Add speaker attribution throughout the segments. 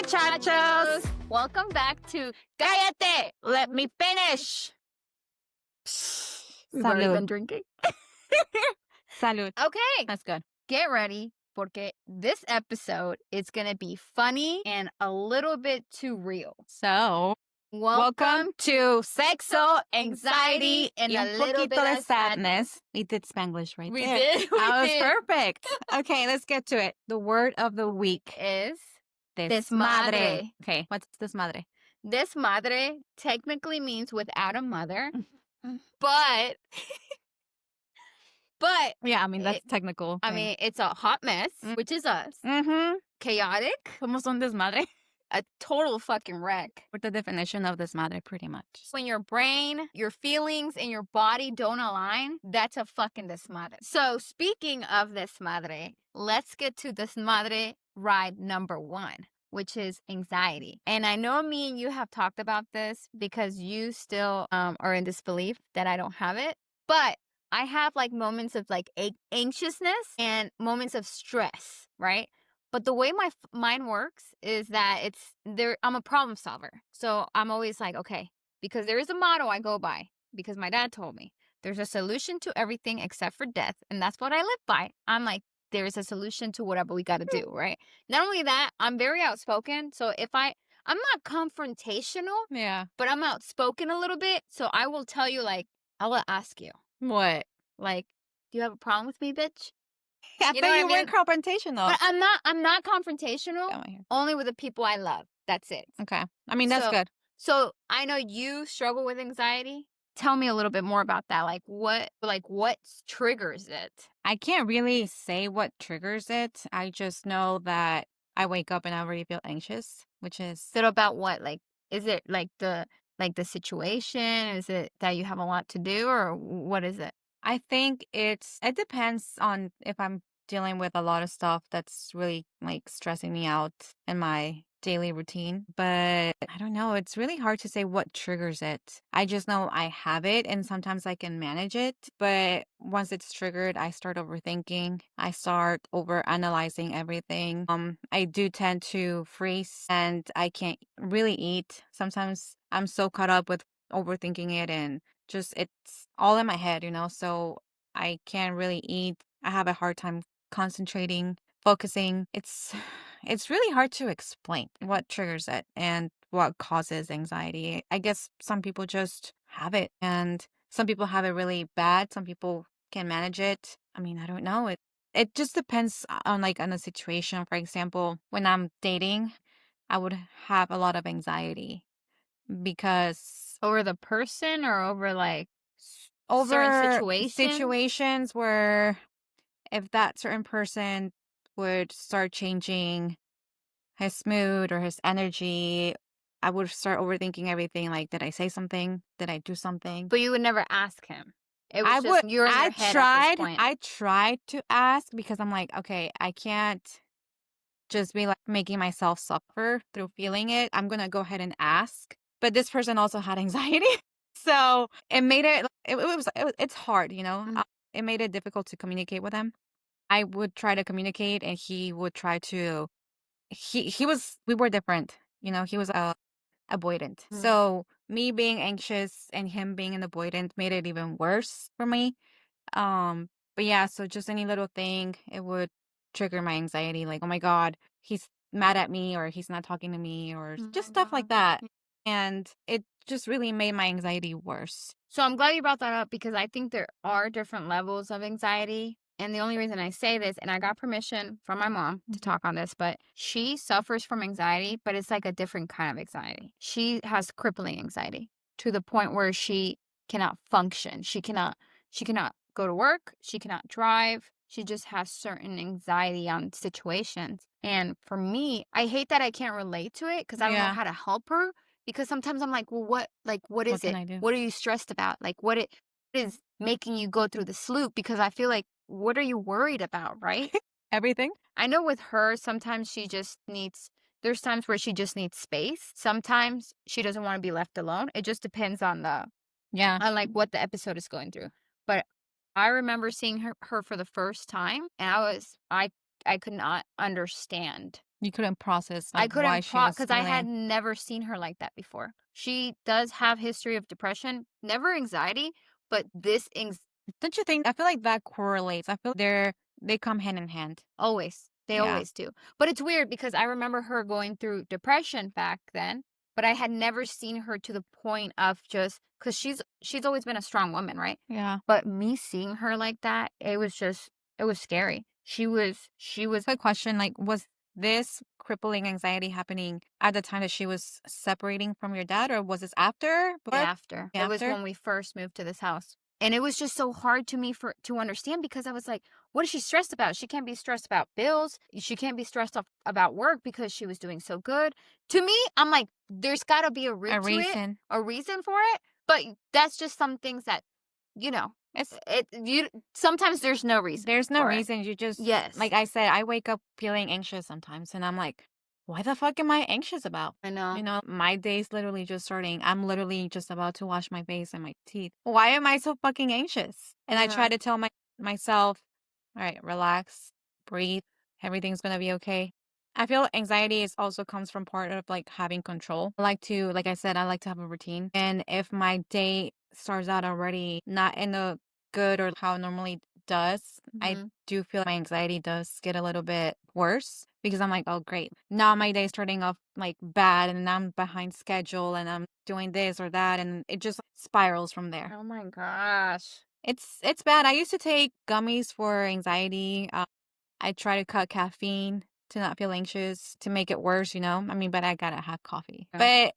Speaker 1: muchachos.
Speaker 2: Welcome back to
Speaker 1: Callate. Let me finish.
Speaker 2: We've already been
Speaker 1: Salud.
Speaker 2: drinking.
Speaker 1: Salud.
Speaker 2: Okay,
Speaker 1: That's good.
Speaker 2: get ready, porque this episode is going to be funny and a little bit too real.
Speaker 1: So, welcome to Sexo, Anxiety,
Speaker 2: and a
Speaker 1: un
Speaker 2: little
Speaker 1: poquito
Speaker 2: bit
Speaker 1: de
Speaker 2: of
Speaker 1: sadness. We did Spanglish right
Speaker 2: We
Speaker 1: there.
Speaker 2: did.
Speaker 1: That was
Speaker 2: did.
Speaker 1: perfect. Okay, let's get to it. The word of the week.
Speaker 2: Is
Speaker 1: Desmadre. Okay, what's desmadre?
Speaker 2: Desmadre technically means without a mother, but
Speaker 1: Yeah, I mean, that's technical.
Speaker 2: I mean, it's a hot mess, which is us.
Speaker 1: Mm-hmm.
Speaker 2: Chaotic,
Speaker 1: Somos un desmadre.
Speaker 2: a total fucking wreck.
Speaker 1: With the definition of desmadre, pretty much.
Speaker 2: When your brain, your feelings, and your body don't align, that's a fucking desmadre. So speaking of desmadre, let's get to desmadre ride number 1, which is anxiety. And I know me and you have talked about this because you still are in disbelief that I don't have it. But I have like moments of like anxiousness and moments of stress, right? But the way my mind works is that I'm a problem solver. So I'm always like, okay, because there is a motto I go by, because my dad told me there's a solution to everything except for death. And that's what I live by. I'm like, there is a solution to whatever we got to do, right? Not only that, I'm very outspoken. So I'm not confrontational,
Speaker 1: Yeah.
Speaker 2: but I'm outspoken a little bit. So I will tell you, like, I will ask you,
Speaker 1: What?
Speaker 2: like, do you have a problem with me, bitch?
Speaker 1: I
Speaker 2: You know
Speaker 1: thought
Speaker 2: what I
Speaker 1: you
Speaker 2: mean?
Speaker 1: weren't confrontational.
Speaker 2: But I'm not confrontational,
Speaker 1: Come on here.
Speaker 2: only with the people I love. That's it.
Speaker 1: Okay. I mean, that's good.
Speaker 2: So I know you struggle with anxiety. Tell me a little bit more about that. Like what triggers it?
Speaker 1: I can't really say what triggers it. I just know that I wake up and I already feel anxious, which is
Speaker 2: Is it about what? Like, is it like the situation? Is it that you have a lot to do, or what is it?
Speaker 1: I think it depends on if I'm dealing with a lot of stuff that's really like stressing me out in my daily routine. But I don't know. It's really hard to say what triggers it. I just know I have it and sometimes I can manage it. But once it's triggered, I start overthinking. I start over analyzing everything. I do tend to freeze and I can't really eat. Sometimes I'm so caught up with overthinking it and just it's all in my head, so I can't really eat. I have a hard time concentrating, focusing. It's really hard to explain what triggers it and what causes anxiety. I guess some people just have it and some people have it really bad. Some people can manage it. I mean, I don't know. It just depends on on the situation. For example, when I'm dating, I would have a lot of anxiety because
Speaker 2: Over the person or over like certain
Speaker 1: over
Speaker 2: situations?
Speaker 1: situations where if that certain person would start changing his mood or his energy, I would start overthinking everything. Like, did I say something? Did I do something?
Speaker 2: But you would never ask him. It was
Speaker 1: I
Speaker 2: just
Speaker 1: would.
Speaker 2: you're in your head at this point.
Speaker 1: I tried to ask because I'm like, okay, I can't just be like making myself suffer through feeling it. I'm gonna go ahead and ask. But this person also had anxiety. So it made it's hard,
Speaker 2: Mhm.
Speaker 1: It made it difficult to communicate with him. I would try to communicate and he would try to, we were different, he was avoidant.
Speaker 2: Mhm.
Speaker 1: So me being anxious and him being an avoidant made it even worse for me. But yeah, so just any little thing, it would trigger my anxiety. Like, oh my God, he's mad at me or he's not talking to me or just stuff like that. And it just really made my anxiety worse.
Speaker 2: So I'm glad you brought that up because I think there are different levels of anxiety. And the only reason I say this, and I got permission from my mom to talk on this, but she suffers from anxiety, but it's like a different kind of anxiety. She has crippling anxiety to the point where she cannot function. She cannot go to work. She cannot drive. She just has certain anxiety on situations. And for me, I hate that I can't relate to it because I don't know
Speaker 1: Yeah.
Speaker 2: how to help her. Because sometimes I'm like, well, what is
Speaker 1: can
Speaker 2: it?
Speaker 1: I do?
Speaker 2: What are you stressed about? Like, what is making you go through this loop? Because I feel like, what are you worried about, right?
Speaker 1: Everything?
Speaker 2: I know with her, sometimes there's times where she just needs space. Sometimes she doesn't want to be left alone. It just depends on
Speaker 1: Yeah.
Speaker 2: on like what the episode is going through. But I remember seeing her for the first time and I could not understand
Speaker 1: You couldn't process,
Speaker 2: I
Speaker 1: like, why
Speaker 2: couldn't
Speaker 1: she was
Speaker 2: because I had
Speaker 1: feeling.
Speaker 2: never seen her like that before. She does have history of depression, never anxiety, but this
Speaker 1: Don't you think? I feel like that correlates. I feel they come hand in hand.
Speaker 2: always. They
Speaker 1: Yeah.
Speaker 2: always do. But it's weird because I remember her going through depression back then, but I had never seen her to the point of just cuz she's always been a strong woman, right?
Speaker 1: Yeah.
Speaker 2: But me seeing her like that, it was scary. She was
Speaker 1: Quick question, like, was this crippling anxiety happening at the time that she was separating from your dad, or was this after? What?
Speaker 2: after. It was
Speaker 1: After?
Speaker 2: when we first moved to this house. And it was just so hard to me for to understand because I was like, what is she stressed about? She can't be stressed about bills. She can't be stressed about work because she was doing so good. To me, I'm like, there's got to be a
Speaker 1: A
Speaker 2: root to it,
Speaker 1: reason.
Speaker 2: a reason for it. But that's just some things that, you know,
Speaker 1: It's
Speaker 2: you sometimes there's no reason
Speaker 1: There's no
Speaker 2: for it.
Speaker 1: reason. You just,
Speaker 2: Yes,
Speaker 1: like I said, I wake up feeling anxious sometimes, and I'm like, why the fuck am I anxious about?
Speaker 2: I know.
Speaker 1: My day's literally just starting. I'm literally just about to wash my face and my teeth. Why am I so fucking anxious? And I try
Speaker 2: Yeah.
Speaker 1: to tell myself, all right, relax, breathe, everything's gonna be okay. I feel anxiety is also comes from part of like having control. Like I said, I like to have a routine. And if my day starts out already not in a good or how it normally does, I
Speaker 2: Hmm.
Speaker 1: do feel my anxiety does get a little bit worse because I'm like, oh, great. Now my day's starting off like bad and I'm behind schedule and I'm doing this or that. And it just spirals from there.
Speaker 2: Oh my gosh.
Speaker 1: It's bad. I used to take gummies for anxiety. I try to cut caffeine to not feel anxious to make it worse, I mean, but I gotta have coffee.
Speaker 2: Yeah.
Speaker 1: But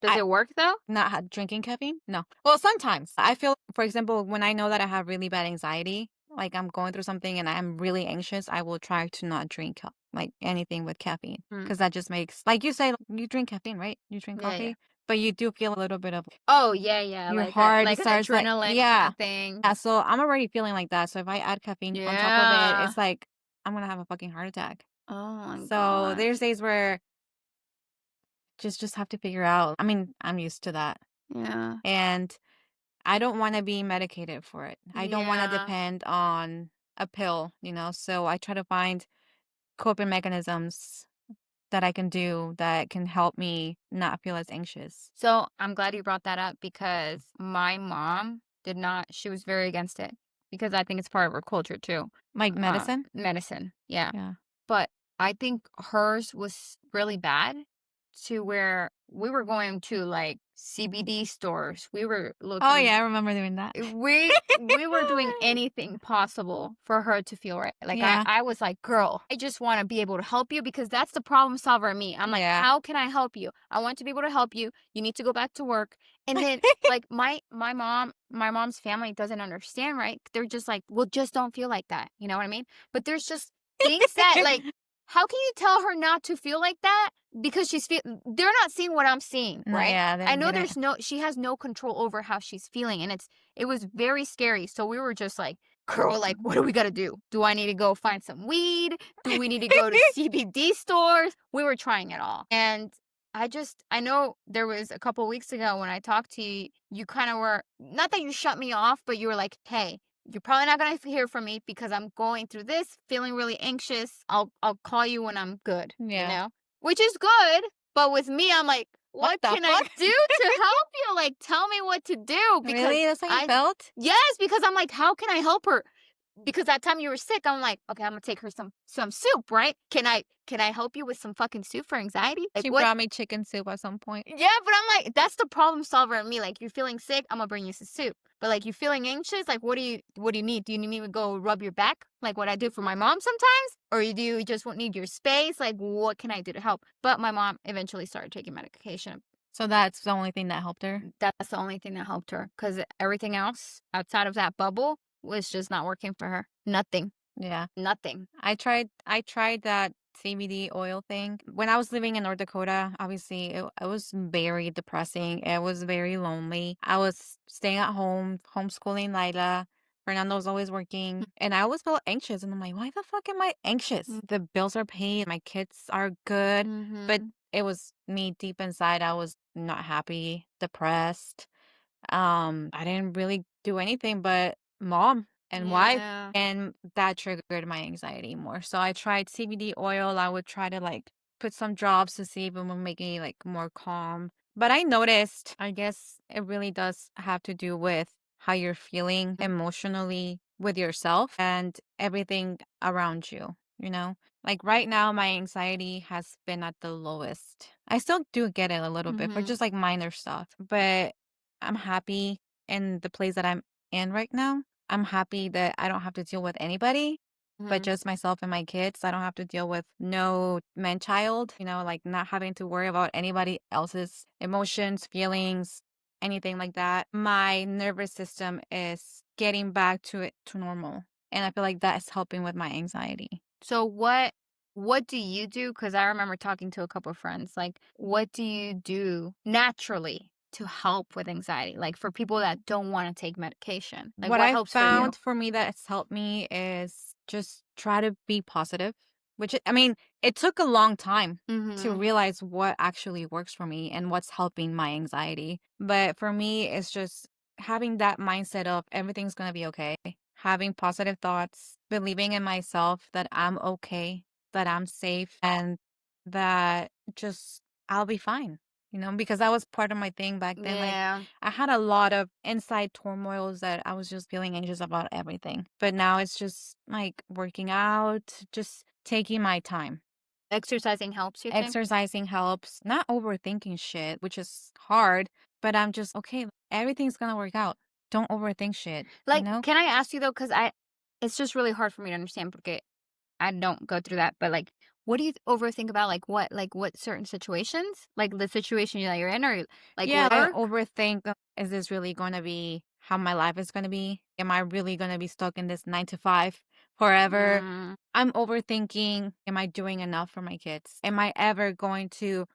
Speaker 2: Does
Speaker 1: I
Speaker 2: it work though?
Speaker 1: not drinking caffeine? No. Well, sometimes I feel, for example, when I know that I have really bad anxiety, like I'm going through something and I'm really anxious, I will try to not drink like anything with caffeine
Speaker 2: Mm.
Speaker 1: because that just makes, like you say, you drink caffeine, right? You drink
Speaker 2: Yeah, yeah.
Speaker 1: coffee, but you do feel a little bit of
Speaker 2: Oh, yeah, yeah,
Speaker 1: your heart
Speaker 2: like an
Speaker 1: starts like,
Speaker 2: adrenaline
Speaker 1: yeah.
Speaker 2: kinda thing.
Speaker 1: Yeah. So I'm already feeling like that. So if I add caffeine on top of it,
Speaker 2: Yeah.
Speaker 1: it's like I'm gonna have a fucking heart attack.
Speaker 2: Oh my
Speaker 1: So there's
Speaker 2: gosh.
Speaker 1: days where just have to figure out. I mean, I'm used to that.
Speaker 2: Yeah.
Speaker 1: And I don't want to be medicated for it. I don't want to
Speaker 2: Yeah.
Speaker 1: depend on a pill. So I try to find coping mechanisms that I can do that can help me not feel as anxious.
Speaker 2: So, I'm glad you brought that up because my mom did not she was very against it because I think it's part of her culture too.
Speaker 1: Like medicine?
Speaker 2: Medicine, yeah.
Speaker 1: Yeah.
Speaker 2: But I think hers was really bad to where we were going to, like, CBD stores. We were
Speaker 1: Oh
Speaker 2: looking
Speaker 1: yeah, I remember doing that.
Speaker 2: we were doing anything possible for her to feel right. Like, I
Speaker 1: Yeah.
Speaker 2: I was like, "Girl, I just wanna be able to help you," because that's the problem solver in me. I'm like,
Speaker 1: Yeah.
Speaker 2: "How can I help you? I want to be able to help you. You need to go back to work." And then, like, my mom's family doesn't understand, right? They're just like, "Well, just don't feel like that." You know what I mean? But there's just things that, like, how can you tell her not to feel like that? Because they're not seeing what I'm seeing,
Speaker 1: No,
Speaker 2: right?
Speaker 1: yeah,
Speaker 2: I
Speaker 1: then
Speaker 2: know
Speaker 1: get it.
Speaker 2: she has no control over how she's feeling, and it was very scary. So we were just like, girl, like, what do we got to do? Do I need to go find some weed? Do we need to go to CBD stores? We were trying it all. And I know there was a couple weeks ago when I talked to you, you kind of were, not that you shut me off, but you were like, hey, you're probably not going to hear from me because I'm going through this, feeling really anxious. I'll call you when I'm good,
Speaker 1: Yeah.
Speaker 2: which is good. But with me, I'm like,
Speaker 1: What
Speaker 2: what
Speaker 1: the
Speaker 2: can I
Speaker 1: fuck?
Speaker 2: do to help you? Like, tell me what to do because
Speaker 1: Really? That's how you
Speaker 2: I,
Speaker 1: felt?
Speaker 2: yes, because I'm like, how can I help her? Because that time you were sick, I'm like, okay, I'm gonna take her some soup, right? Can I help you with some fucking soup for anxiety? Like
Speaker 1: She
Speaker 2: what?
Speaker 1: brought me chicken soup at some point.
Speaker 2: Yeah, but I'm like, that's the problem solver in me. Like you're feeling sick, I'm gonna bring you some soup. But like you feeling anxious, like what do you need? Do you need me to go rub your back? Like what I do for my mom sometimes? Or do you just need your space? Like what can I do to help? But my mom eventually started taking medication.
Speaker 1: So that's the only thing that helped her?
Speaker 2: That's the only thing that helped her. Cause everything else outside of that bubble was just not working for her. Nothing.
Speaker 1: Yeah.
Speaker 2: Nothing.
Speaker 1: I tried that CBD oil thing. When I was living in North Dakota, obviously it was very depressing. It was very lonely. I was staying at home, homeschooling Lila. Fernando was always working, and I always felt anxious. And I'm like, why the fuck am I anxious? The bills are paid, my kids are good, but
Speaker 2: Mm-hmm.
Speaker 1: it was me deep inside. I was not happy, depressed. I didn't really do anything but mom. and why.
Speaker 2: Yeah.
Speaker 1: And that triggered my anxiety more. So I tried CBD oil. I would try to like put some drops to see if it would make me like more calm. But I noticed, I guess it really does have to do with how you're feeling emotionally with yourself and everything around you, you know? Like right now, my anxiety has been at the lowest. I still do get it a little bit for
Speaker 2: Mm-hmm.
Speaker 1: just like minor stuff, but I'm happy in the place that I'm in right now. I'm happy that I don't have to deal with anybody but
Speaker 2: Mm-hmm.
Speaker 1: just myself and my kids. I don't have to deal with no man child, like not having to worry about anybody else's emotions, feelings, anything like that. My nervous system is getting back to normal. And I feel like that is helping with my anxiety.
Speaker 2: So what do you do? Because I remember talking to a couple of friends. Like, what do you do naturally to help with anxiety? Like for people that don't want to take medication. Like
Speaker 1: What
Speaker 2: what
Speaker 1: I
Speaker 2: helps for you?
Speaker 1: found for me that's helped me is just try to be positive, which I mean, it took a long time to
Speaker 2: Mm-hmm.
Speaker 1: realize what actually works for me and what's helping my anxiety. But for me, it's just having that mindset of everything's going to be okay, having positive thoughts, believing in myself that I'm okay, that I'm safe, and that just I'll be fine. Because that was part of my thing back then. Like,
Speaker 2: Yeah.
Speaker 1: I had a lot of inside turmoils that I was just feeling anxious about everything. But now it's just like working out, just taking my time.
Speaker 2: Exercising helps, you think?
Speaker 1: Exercising helps, not overthinking shit, which is hard, but I'm just okay, everything's gonna work out. Don't overthink shit, you
Speaker 2: Like,
Speaker 1: know?
Speaker 2: can I ask you though? Because it's just really hard for me to understand because I don't go through that. But like, what do you overthink about? Like what certain situations? Like the situation that you're in, or like
Speaker 1: Yeah, I
Speaker 2: work?
Speaker 1: overthink, is this really gonna be how my life is gonna be? Am I really gonna be stuck in this 9 to 5 forever?
Speaker 2: Mm,
Speaker 1: I'm overthinking, am I doing enough for my kids? Am I ever going to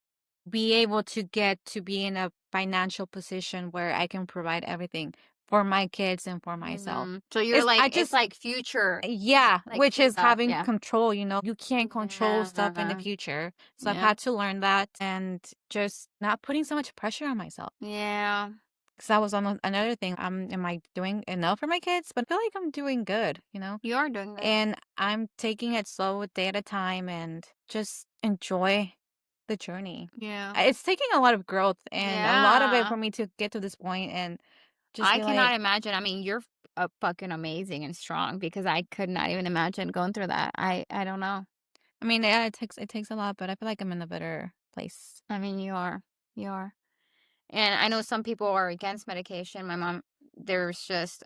Speaker 1: be able to get to be in a financial position where I can provide everything for my kids and for myself?
Speaker 2: So you're
Speaker 1: It's
Speaker 2: like,
Speaker 1: I
Speaker 2: it's
Speaker 1: just
Speaker 2: like future,
Speaker 1: Yeah,
Speaker 2: like
Speaker 1: which is having
Speaker 2: yeah,
Speaker 1: control. You can't control stuff in the
Speaker 2: yeah,
Speaker 1: future. So I've
Speaker 2: yeah,
Speaker 1: had to learn that and just not putting so much pressure on myself.
Speaker 2: yeah.
Speaker 1: Because that was another thing. Am I doing enough for my kids? But I feel like I'm doing good.
Speaker 2: You are doing good.
Speaker 1: And I'm taking it slow day at a time and just enjoy the journey.
Speaker 2: Yeah,
Speaker 1: It's taking a lot of growth and a lot of it
Speaker 2: yeah.
Speaker 1: for me to get to this point and just
Speaker 2: I
Speaker 1: be
Speaker 2: cannot
Speaker 1: like,
Speaker 2: imagine. I mean, you're fucking amazing and strong because I could not even imagine going through that. I don't know.
Speaker 1: I mean, yeah, it takes a lot, but I feel like I'm in a better place.
Speaker 2: I mean, you are. And I know some people are against medication. My mom, there's just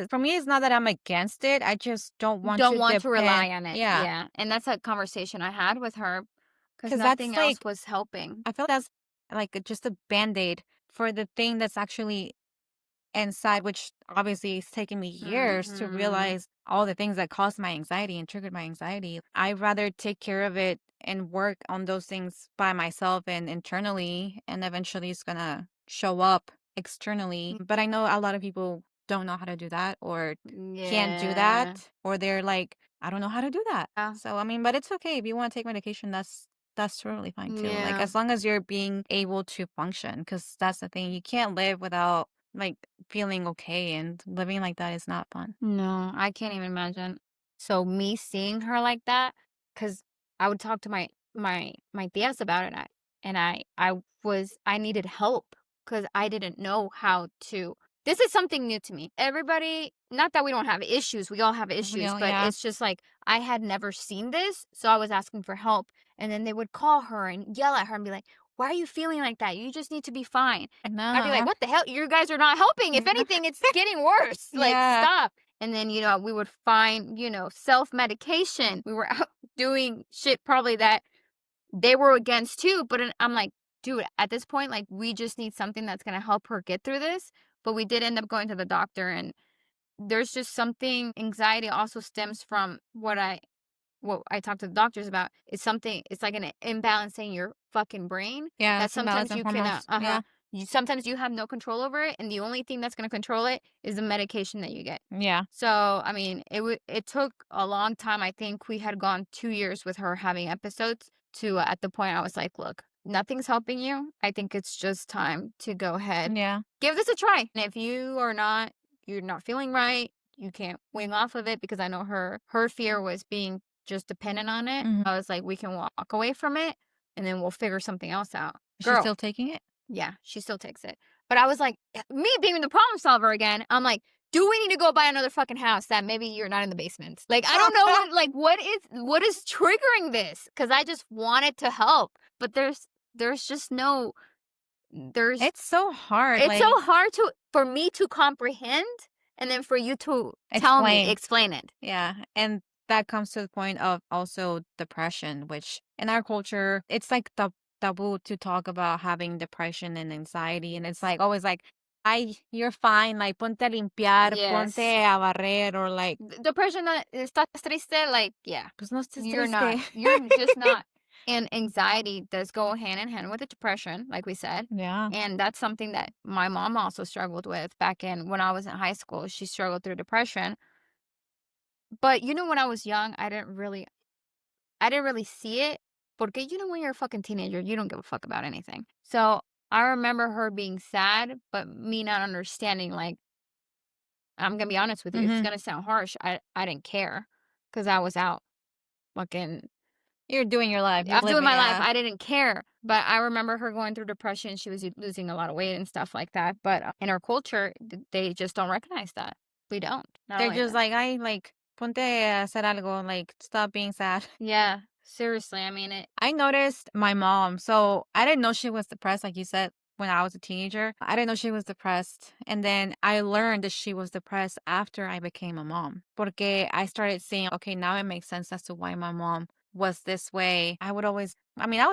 Speaker 1: For me, it's not that I'm against it. I just don't want
Speaker 2: don't
Speaker 1: to
Speaker 2: want to
Speaker 1: depend.
Speaker 2: rely on it.
Speaker 1: Yeah,
Speaker 2: Yeah, and that's a conversation I had with her because
Speaker 1: because that's
Speaker 2: nothing else
Speaker 1: like
Speaker 2: was helping.
Speaker 1: I feel that's like just a band-aid for the thing that's actually inside, which obviously it's taken me years to
Speaker 2: Mhm.
Speaker 1: realize all the things that caused my anxiety and triggered my anxiety. I'd rather take care of it and work on those things by myself and internally, and eventually it's gonna show up externally. But I know a lot of people don't know how to do that or can't do
Speaker 2: Yeah.
Speaker 1: that, or they're like, I don't know how to do that.
Speaker 2: Yeah.
Speaker 1: So I mean, but it's okay if you want to take medication. That's totally fine too. Like
Speaker 2: Yeah.
Speaker 1: as long as you're being able to function, because that's the thing. You can't live without like feeling okay, and living like that is not fun.
Speaker 2: No, I can't even imagine. So me seeing her like that, because I would talk to my tias about it, and I needed help because I didn't know how to. This is something new to me. Everybody, not that we don't have issues, we all have issues,
Speaker 1: Real,
Speaker 2: but
Speaker 1: yeah.
Speaker 2: it's just like I had never seen this, so I was asking for help, and then they would call her and yell at her and be like, "Why are you feeling like that? You just need to be fine." I'd be like,
Speaker 1: No.
Speaker 2: "What the hell? You guys are not helping. If anything, it's getting worse. Like,
Speaker 1: Yeah.
Speaker 2: stop." And then, we would find, self-medication. We were out doing shit probably that they were against too. But I'm like, dude, at this point, like, we just need something that's going to help her get through this. But we did end up going to the doctor. And there's just something, anxiety also stems from what I talk to the doctors about is something. It's like an imbalance in your fucking brain
Speaker 1: Yeah,
Speaker 2: that
Speaker 1: it's imbalance
Speaker 2: sometimes
Speaker 1: in
Speaker 2: you can
Speaker 1: hormones. Yeah.
Speaker 2: sometimes you have no control over it, and the only thing that's going to control it is the medication that you get.
Speaker 1: Yeah.
Speaker 2: So I mean, it took a long time. I think we had gone 2 years with her having episodes to at the point I was like, look, nothing's helping you. I think it's just time to go ahead,
Speaker 1: Yeah.
Speaker 2: give this a try. And if you're not feeling right, you can't wing off of it because I know her fear was being just dependent on it.
Speaker 1: Mhm.
Speaker 2: I was like, we can walk away from it and then we'll figure something else out.
Speaker 1: Is she
Speaker 2: Girl,
Speaker 1: still taking it?
Speaker 2: yeah, she still takes it. But I was like, me being the problem solver again, I'm like, do we need to go buy another fucking house that maybe you're not in the basement? Like, I don't know what is triggering this? Because I just wanted to help. But there's just no there's
Speaker 1: It's so hard,
Speaker 2: it's so
Speaker 1: like,
Speaker 2: hard for me to comprehend and then for you to tell me,
Speaker 1: explain.
Speaker 2: explain it.
Speaker 1: Yeah, and that comes to the point of also depression, which in our culture, it's like taboo to talk about having depression and anxiety, and it's like always like, "Ay, you're fine, like ponte a limpiar, ponte
Speaker 2: Yes.
Speaker 1: a barrer," or like,
Speaker 2: Depression, estás triste, like, yeah,
Speaker 1: "Pues no estés
Speaker 2: you're not.
Speaker 1: triste."
Speaker 2: You're just not. And anxiety does go hand in hand with the depression, like we said.
Speaker 1: Yeah.
Speaker 2: And that's something that my mom also struggled with back in when I was in high school. She struggled through depression. But when I was young, I didn't really see it. Porque when you're a fucking teenager, you don't give a fuck about anything. So I remember her being sad, but me not understanding, like, I'm gonna be honest with you, it's
Speaker 1: Mhm.
Speaker 2: gonna sound harsh. I didn't care because I was out fucking
Speaker 1: You're doing your life,
Speaker 2: I
Speaker 1: you're
Speaker 2: was doing
Speaker 1: living,
Speaker 2: my life.
Speaker 1: yeah.
Speaker 2: I didn't care. But I remember her going through depression. She was losing a lot of weight and stuff like that. But in our culture, they just don't recognize that. We don't. Not
Speaker 1: They're
Speaker 2: only
Speaker 1: just
Speaker 2: that.
Speaker 1: like, "Ay, like, ponte a hacer algo, like, stop being sad."
Speaker 2: Yeah. Seriously. I mean it.
Speaker 1: I noticed my mom. So I didn't know she was depressed, like you said, when I was a teenager. I didn't know she was depressed. And then I learned that she was depressed after I became a mom. Porque I started seeing, okay, now it makes sense as to why my mom was this way. I was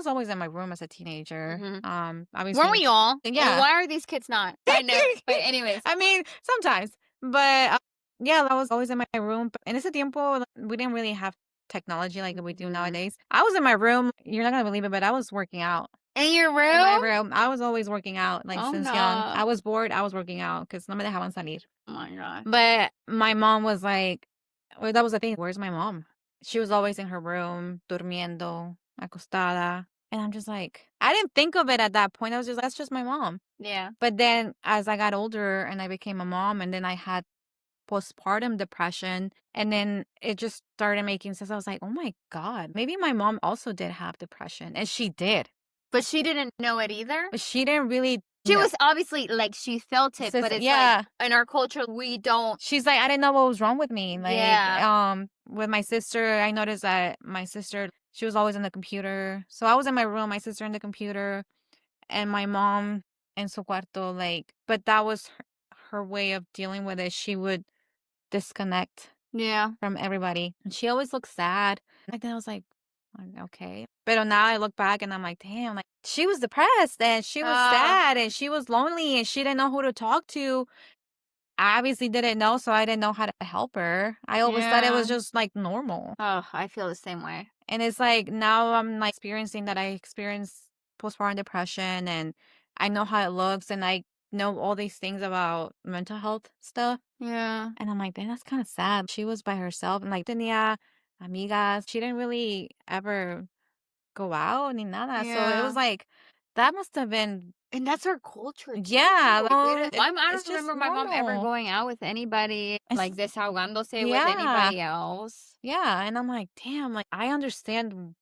Speaker 1: always in my room as a teenager.
Speaker 2: Hmm. Weren't
Speaker 1: Obviously,
Speaker 2: we all? And
Speaker 1: yeah.
Speaker 2: why are these kids not? I know. But anyways.
Speaker 1: I mean, sometimes. But yeah, I was always in my room. En ese tiempo, like, we didn't really have technology like we do
Speaker 2: Mhm.
Speaker 1: nowadays. I was in my room. You're not gonna believe it, but I was working out
Speaker 2: In your
Speaker 1: in my
Speaker 2: room?
Speaker 1: room. I was always working out, like
Speaker 2: Oh
Speaker 1: since young.
Speaker 2: no.
Speaker 1: I was bored. I was working out because no me dejaban salir.
Speaker 2: Oh my god.
Speaker 1: But my mom was like, well, that was the thing. Where's my mom? She was always in her room, durmiendo, acostada. And I'm just like, I didn't think of it at that point. I was just, that's just my mom.
Speaker 2: Yeah.
Speaker 1: But then as I got older and I became a mom, and then I had postpartum depression, and then it just started making sense. I was like, "Oh my god, maybe my mom also did have depression." And she did,
Speaker 2: But she didn't know it either.
Speaker 1: but she didn't really
Speaker 2: She
Speaker 1: know.
Speaker 2: was obviously like she felt it, but it's like
Speaker 1: Yeah.
Speaker 2: in our culture we don't.
Speaker 1: She's like, "I didn't know what was wrong with me." Like,
Speaker 2: Yeah.
Speaker 1: with my sister, I noticed that my sister, she was always in the computer. So I was in my room, my sister in the computer, and my mom in su cuarto, like, but that was her way of dealing with it. She would disconnect
Speaker 2: Yeah.
Speaker 1: from everybody. And she always looked sad. And then I was like, okay. But now I look back and I'm like, damn, like she was depressed and she was
Speaker 2: Uh,
Speaker 1: sad and she was lonely and she didn't know who to talk to. I obviously didn't know, so I didn't know how to help her. I always thought it was
Speaker 2: yeah.
Speaker 1: just like normal.
Speaker 2: Oh, I feel the same way.
Speaker 1: And it's like now I'm like experiencing that I experienced postpartum depression, and I know how it looks, and I know all these things about mental health stuff.
Speaker 2: Yeah.
Speaker 1: And I'm like, "Damn, that's kinda sad." She was by herself and, like, tenía amigas. She didn't really ever go out ni nada. So it was
Speaker 2: Yeah.
Speaker 1: like, that must have been,
Speaker 2: And that's our culture too.
Speaker 1: yeah,
Speaker 2: Like we didn't, I
Speaker 1: it's
Speaker 2: don't
Speaker 1: just
Speaker 2: remember my mom ever
Speaker 1: normal.
Speaker 2: going out with anybody, like
Speaker 1: It's
Speaker 2: desahogándose with
Speaker 1: yeah,
Speaker 2: anybody else.
Speaker 1: yeah, and I'm like, "Damn," like, I understand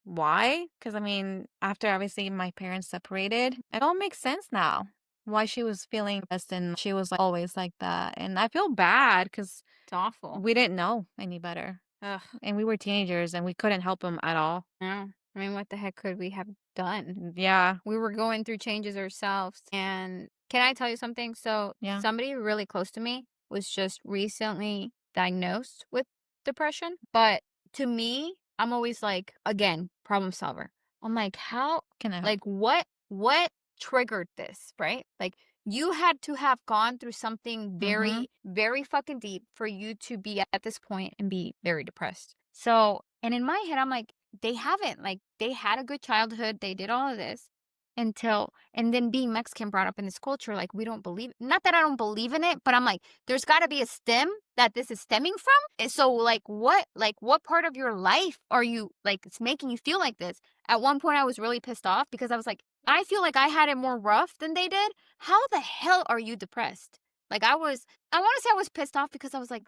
Speaker 1: why, because I mean, after obviously my parents separated, it all makes sense now why she was feeling less and she was, like, always like that, and I feel bad because
Speaker 2: It's awful.
Speaker 1: we didn't know any better.
Speaker 2: Ugh.
Speaker 1: And we were teenagers and we couldn't help him at all.
Speaker 2: No. I mean, what the heck could we have done?
Speaker 1: Yeah.
Speaker 2: We were going through changes ourselves. And can I tell you something? So,
Speaker 1: Yeah.
Speaker 2: somebody really close to me was just recently diagnosed with depression. But to me, I'm always like, again, problem solver. I'm like, how,
Speaker 1: Can I help?
Speaker 2: like, what triggered this, right? Like, you had to have gone through something
Speaker 1: Mhm.
Speaker 2: very, very fucking deep for you to be at this point and be very depressed. So, and in my head, I'm like, they haven't. Like, they had a good childhood. They did all of this and then being Mexican brought up in this culture, like, we don't believe, not that I don't believe in it, but I'm like, there's got to be a stem that this is stemming from. And so, like, what part of your life are you, like, it's making you feel like this? At one point, I was really pissed off because I was like, I feel like I had it more rough than they did. How the hell are you depressed? Like I want to say I was pissed off because I was like,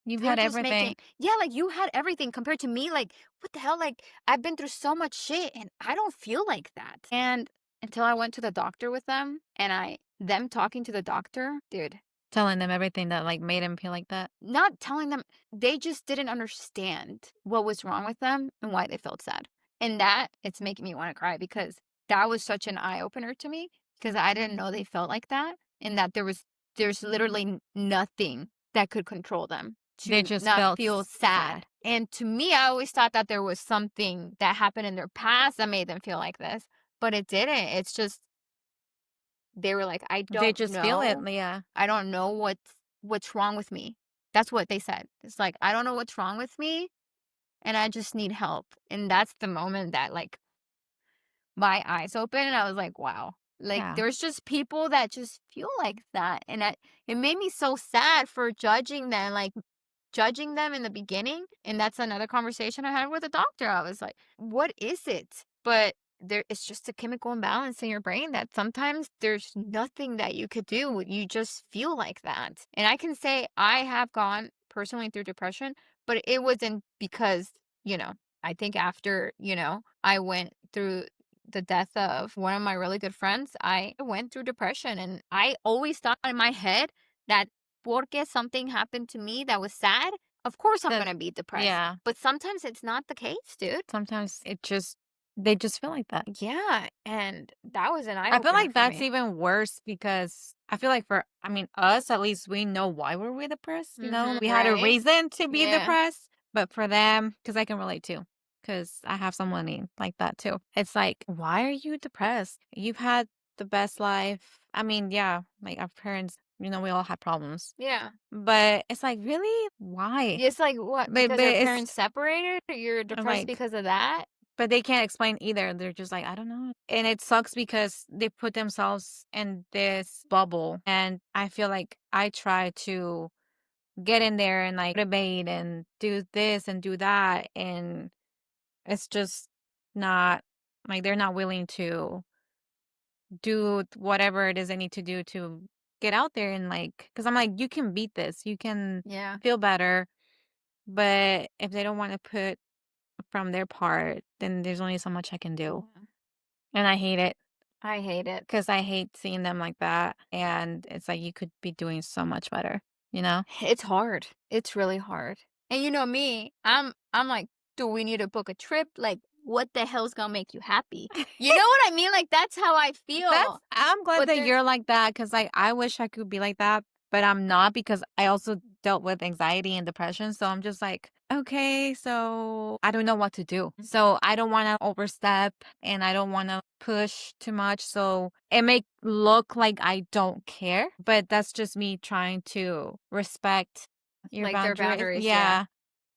Speaker 1: You've
Speaker 2: they're
Speaker 1: had
Speaker 2: just making,
Speaker 1: everything.
Speaker 2: yeah, like you had everything compared to me. Like, what the hell? Like, I've been through so much shit and I don't feel like that. And until I went to the doctor with them and them talking to the doctor, dude,
Speaker 1: Telling them everything that, like, made him feel like that.
Speaker 2: not telling them, they just didn't understand what was wrong with them and why they felt sad. And that, it's making me want to cry because that was such an eye opener to me because I didn't know they felt like that and that there's literally nothing that could control them
Speaker 1: They
Speaker 2: to
Speaker 1: just
Speaker 2: not
Speaker 1: felt
Speaker 2: feel
Speaker 1: sad.
Speaker 2: sad. And to me, I always thought that there was something that happened in their past that made them feel like this, but it didn't. It's just they were like,
Speaker 1: They just feel it, yeah.
Speaker 2: I don't know what's wrong with me. That's what they said. It's like, I don't know what's wrong with me and I just need help. And that's the moment that like my eyes opened and I was like, wow. Like
Speaker 1: Yeah.
Speaker 2: there's just people that just feel like that. And it made me so sad for judging them, like judging them in the beginning. And that's another conversation I had with a doctor. I was like, what is it? But it's just a chemical imbalance in your brain that sometimes there's nothing that you could do. You just feel like that. And I can say I have gone personally through depression, but it wasn't because, you know, I think after, I went through the death of one of my really good friends, I went through depression and I always thought in my head that porque something happened to me that was sad, of course I'm
Speaker 1: That
Speaker 2: gonna be depressed.
Speaker 1: yeah.
Speaker 2: But sometimes it's not the case, dude.
Speaker 1: Sometimes they just feel like that.
Speaker 2: Yeah, and that was an eye
Speaker 1: I feel
Speaker 2: opener
Speaker 1: like
Speaker 2: for
Speaker 1: that's
Speaker 2: me.
Speaker 1: even worse because I feel like I mean, us at least, we know why we depressed, you know? We had a
Speaker 2: Right?
Speaker 1: reason to be
Speaker 2: Yeah.
Speaker 1: depressed, but for them, because I can relate too, because I have someone like that too. It's like, why are you depressed? You've had the best life. I mean, yeah, like our parents, we all had problems,
Speaker 2: Yeah.
Speaker 1: but it's like, really? Why?
Speaker 2: It's like what?
Speaker 1: But
Speaker 2: Because your
Speaker 1: it's
Speaker 2: parents separated? You're depressed
Speaker 1: like,
Speaker 2: because of that?
Speaker 1: but they can't explain either. They're just like, I don't know. And it sucks because they put themselves in this bubble. And I feel like I try to get in there and like debate and do this and do that. And it's just not like they're not willing to do whatever it is they need to do to get out there and like, because I'm like, you can beat this, you can
Speaker 2: Yeah.
Speaker 1: feel better. But if they don't want to put from their part, then there's only so much I can do.
Speaker 2: Yeah.
Speaker 1: And I hate it.
Speaker 2: I hate it.
Speaker 1: 'Cause I hate seeing them like that, and it's like you could be doing so much better, you know?
Speaker 2: It's hard. It's really hard. And you know me, I'm like, do we need to book a trip? Like, what the hell's gonna make you happy? You know what I mean? Like that's how I feel.
Speaker 1: I'm glad
Speaker 2: But
Speaker 1: that
Speaker 2: there's
Speaker 1: you're like that, 'cause, like, I wish I could be like that, but I'm not because I also dealt with anxiety and depression, so I'm just like, "Okay, so I don't know what to do." So I don't wanna overstep, and I don't wanna push too much, so it may look like I don't care, but that's just me trying to respect your
Speaker 2: like their
Speaker 1: boundaries.
Speaker 2: boundaries, yeah.
Speaker 1: Yeah.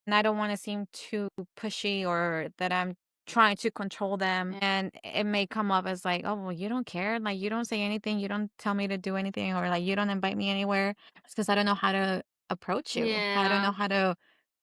Speaker 1: And I don't wanna seem too pushy or that I'm trying to control them,
Speaker 2: Yeah.
Speaker 1: and it may come up as like, "Oh, well, you don't care? Like, you don't say anything, you don't tell me to do anything, or, like, you don't invite me anywhere." It's 'cause I don't know how to approach you. I don't know
Speaker 2: Yeah.
Speaker 1: how to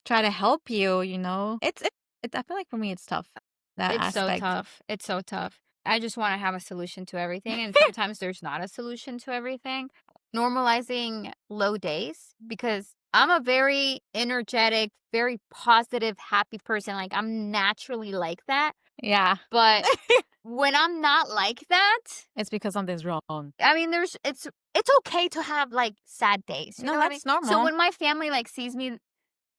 Speaker 1: try to help you, you know? I feel like for me, it's tough, that
Speaker 2: It's so
Speaker 1: aspect.
Speaker 2: tough. It's so tough. I just want to have a solution to everything. And sometimes there's not a solution to everything. Normalizing low days because I'm a very energetic, very positive, happy person. Like I'm naturally like that.
Speaker 1: Yeah.
Speaker 2: But when I'm not like that,
Speaker 1: It's because something's wrong.
Speaker 2: I mean, it's okay to have like sad days. You
Speaker 1: No,
Speaker 2: know what I mean?
Speaker 1: that's
Speaker 2: So
Speaker 1: normal.
Speaker 2: when my family like sees me,